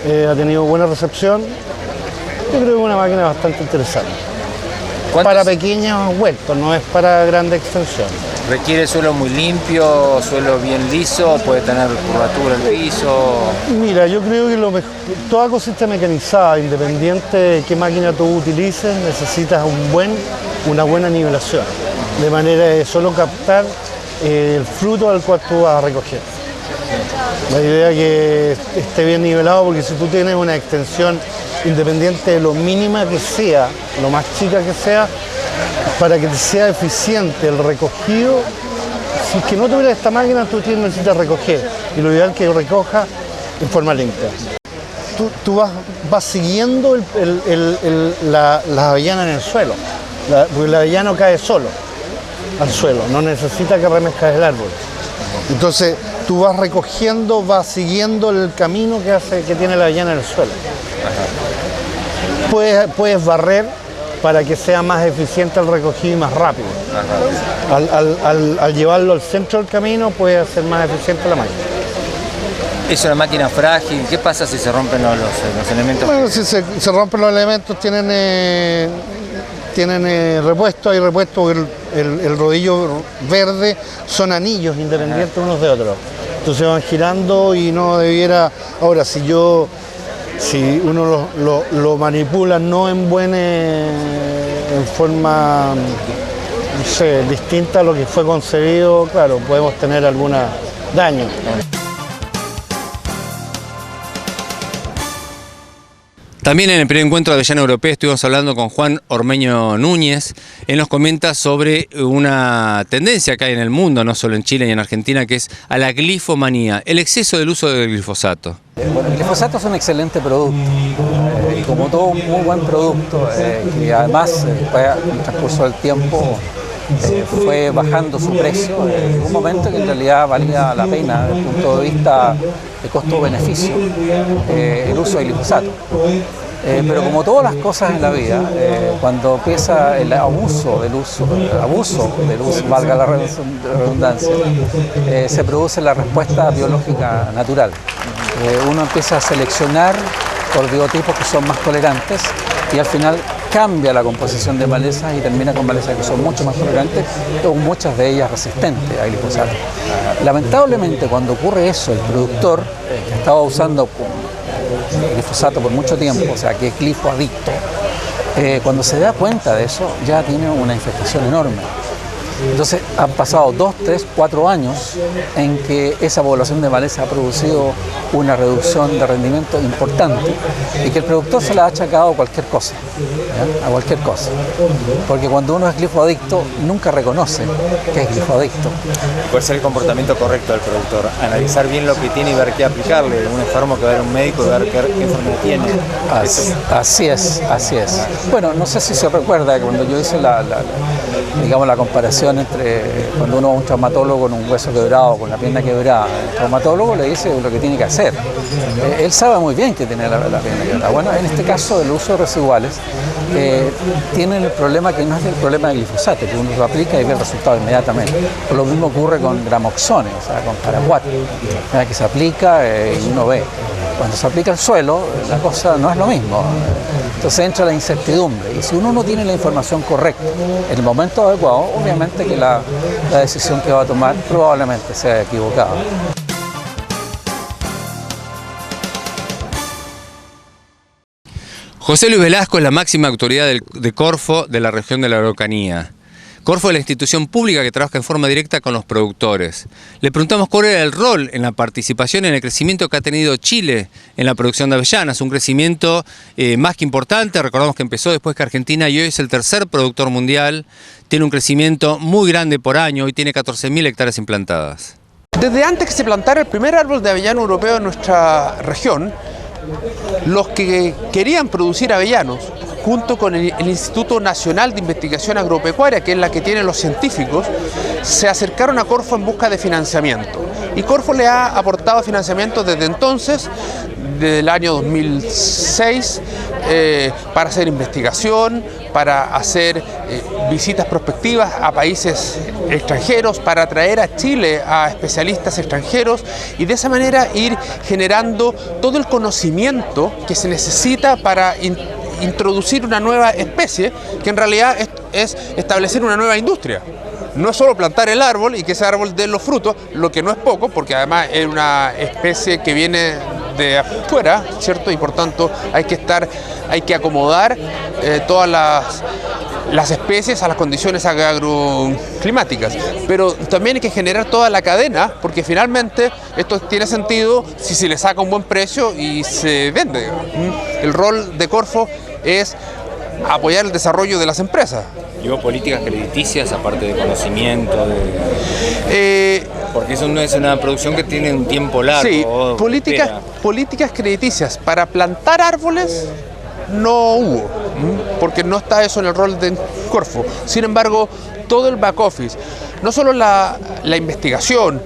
ha tenido buena recepción. Yo creo que es una máquina bastante interesante. Para pequeños huertos, no es para grandes extensiones. ¿Requiere suelo muy limpio, suelo bien liso, puede tener curvatura el piso? Mira, yo creo que toda cosita mecanizada, independiente de qué máquina tú utilices, necesitas una buena nivelación, de manera de solo captar el fruto al cual tú vas a recoger. La idea es que esté bien nivelado, porque si tú tienes una extensión, independiente de lo mínima que sea, lo más chica que sea, para que te sea eficiente el recogido, si es que no tuvieras esta máquina, tú necesitas recoger, y lo ideal es que recoja en forma limpia. Tú vas siguiendo las avellanas en el suelo, porque el avellano cae solo al suelo, no necesita que remezcas el árbol. Entonces tú vas recogiendo, vas siguiendo el camino que tiene la avellana en el suelo. Puedes barrer para que sea más eficiente el recogido y más rápido. Al llevarlo al centro del camino puede hacer más eficiente la máquina. Es una máquina frágil. ¿Qué pasa si se rompen los elementos? Bueno, si se rompen los elementos, tienen repuesto, hay repuesto, porque el rodillo verde son anillos independientes unos de otros. Entonces van girando y no debiera... Ahora, si uno lo manipula no en forma, no sé, distinta a lo que fue concebido, claro, podemos tener algún daño. También en el primer encuentro de Avellana Europea estuvimos hablando con Juan Ormeño Núñez. Él nos comenta sobre una tendencia que hay en el mundo, no solo en Chile y en Argentina, que es a la glifomanía, el exceso del uso del glifosato. Bueno, el glifosato es un excelente producto y como todo un muy buen producto que además después en el transcurso del tiempo fue bajando su precio en un momento que en realidad valía la pena desde el punto de vista de costo-beneficio el uso del glifosato. Pero como todas las cosas en la vida, cuando empieza el abuso del uso, valga la redundancia, se produce la respuesta biológica natural. Uno empieza a seleccionar por biotipos que son más tolerantes y al final cambia la composición de malezas y termina con malezas que son mucho más tolerantes o muchas de ellas resistentes al glifosato. Lamentablemente cuando ocurre eso, el productor que estaba usando glifosato por mucho tiempo, o sea que es glifoadicto, cuando se da cuenta de eso ya tiene una infestación enorme. Entonces han pasado 2, 3, 4 años en que esa población de maleza ha producido una reducción de rendimiento importante y que el productor se la ha achacado a cualquier cosa, ¿ya? A cualquier cosa. Porque cuando uno es glifoadicto nunca reconoce que es glifoadicto. ¿Cuál es el comportamiento correcto del productor? Analizar bien lo que tiene y ver qué aplicarle. Un enfermo que va a ver a un médico y ver qué enfermedad tiene. Así es. Bueno, no sé si se recuerda que cuando yo hice la comparación entre cuando uno va a un traumatólogo con un hueso quebrado, con la pierna quebrada, el traumatólogo le dice lo que tiene que hacer. Él sabe muy bien que tiene la pierna quebrada. Bueno, en este caso del uso de residuales, tienen el problema que no es el problema del glifosato, que uno lo aplica y ve el resultado inmediatamente. Lo mismo ocurre con gramoxone, o sea, con paraquat, que se aplica y uno ve. Cuando se aplica al suelo, la cosa no es lo mismo. Entonces entra la incertidumbre y si uno no tiene la información correcta en el momento adecuado, obviamente que la decisión que va a tomar probablemente sea equivocada. José Luis Velasco es la máxima autoridad de Corfo de la región de la Araucanía. Corfo es la institución pública que trabaja en forma directa con los productores. Le preguntamos cuál era el rol en la participación en el crecimiento que ha tenido Chile en la producción de avellanas, un crecimiento más que importante. Recordamos que empezó después que Argentina y hoy es el tercer productor mundial. Tiene un crecimiento muy grande por año, hoy tiene 14.000 hectáreas implantadas. Desde antes que se plantara el primer árbol de avellano europeo en nuestra región, los que querían producir avellanos, junto con el Instituto Nacional de Investigación Agropecuaria, que es la que tienen los científicos, se acercaron a Corfo en busca de financiamiento. Y Corfo le ha aportado financiamiento desde entonces, desde el año 2006, para hacer investigación, para hacer visitas prospectivas a países extranjeros, para traer a Chile a especialistas extranjeros y de esa manera ir generando todo el conocimiento que se necesita para introducir una nueva especie, que en realidad es establecer una nueva industria. No es solo plantar el árbol y que ese árbol dé los frutos, lo que no es poco, porque además es una especie que viene de afuera, ¿cierto? Y por tanto hay que acomodar todas las especies a las condiciones agroclimáticas, pero también hay que generar toda la cadena, porque finalmente esto tiene sentido si se le saca un buen precio y se vende. El rol de Corfo es apoyar el desarrollo de las empresas. ¿Llevo políticas crediticias aparte de conocimiento? Porque eso no es una producción que tiene un tiempo largo. Sí, políticas crediticias para plantar árboles no hubo, porque no está eso en el rol de Corfo. Sin embargo, todo el back office, no solo la investigación,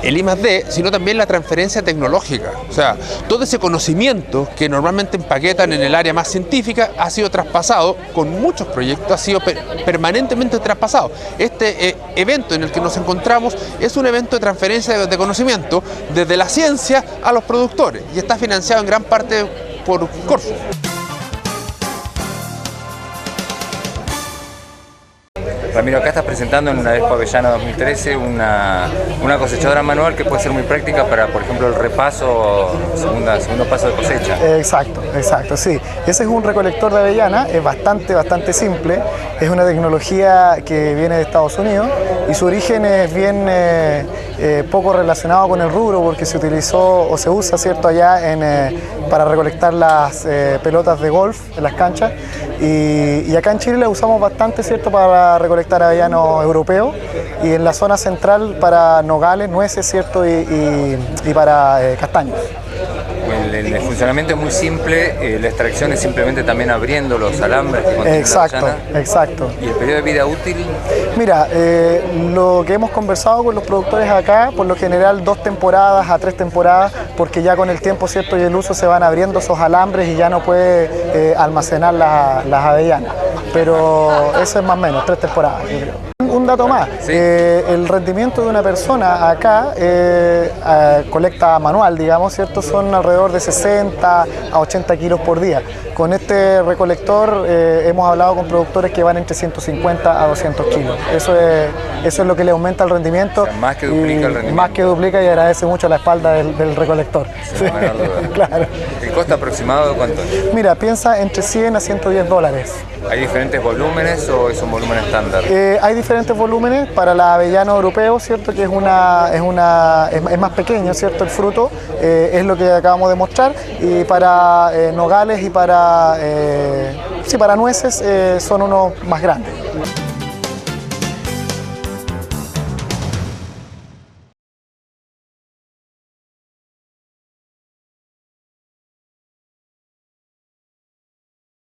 el I+D, sino también la transferencia tecnológica. O sea, todo ese conocimiento que normalmente empaquetan en el área más científica ha sido traspasado con muchos proyectos, ha sido permanentemente traspasado. Este evento en el que nos encontramos es un evento de transferencia de conocimiento desde la ciencia a los productores y está financiado en gran parte por Corfo. Ramiro, acá estás presentando en una Expo Avellana 2013 una cosechadora manual que puede ser muy práctica para, por ejemplo, el repaso, segundo paso de cosecha. Exacto, sí. Ese es un recolector de avellana, es bastante simple, es una tecnología que viene de Estados Unidos y su origen es bien poco relacionado con el rubro, porque se utilizó o se usa, ¿cierto?, allá para recolectar las pelotas de golf en las canchas, y acá en Chile la usamos bastante, ¿cierto?, para recolectar avellano europeo, y en la zona central para nogales, nueces, ¿cierto?, y para castaños. El funcionamiento es muy simple, la extracción es simplemente también abriendo los alambres que contienen la avellana. Exacto. ¿Y el periodo de vida útil? Mira, lo que hemos conversado con los productores acá, por lo general 2 temporadas a 3 temporadas, porque ya con el tiempo, ¿cierto?, y el uso se van abriendo esos alambres y ya no puede almacenar las avellanas. Pero eso es más o menos 3 temporadas, yo creo. Un dato más, el rendimiento de una persona acá, colecta manual, digamos, ¿cierto?, son alrededor de 60 a 80 kilos por día. Con este recolector hemos hablado con productores que van entre 150 a 200 kilos. Eso es lo que le aumenta el rendimiento. O sea, más que duplica el rendimiento. Más que duplica, y agradece mucho la espalda del recolector. Sí. Claro. ¿El costo aproximado cuánto es? Mira, piensa entre 100 a 110 dólares. ¿Hay diferentes volúmenes o es un volumen estándar? Hay diferentes volúmenes para el avellano europeo, ¿cierto?, que es más pequeño, ¿cierto?, el fruto, es lo que acabamos de mostrar, y para nogales y para nueces son unos más grandes.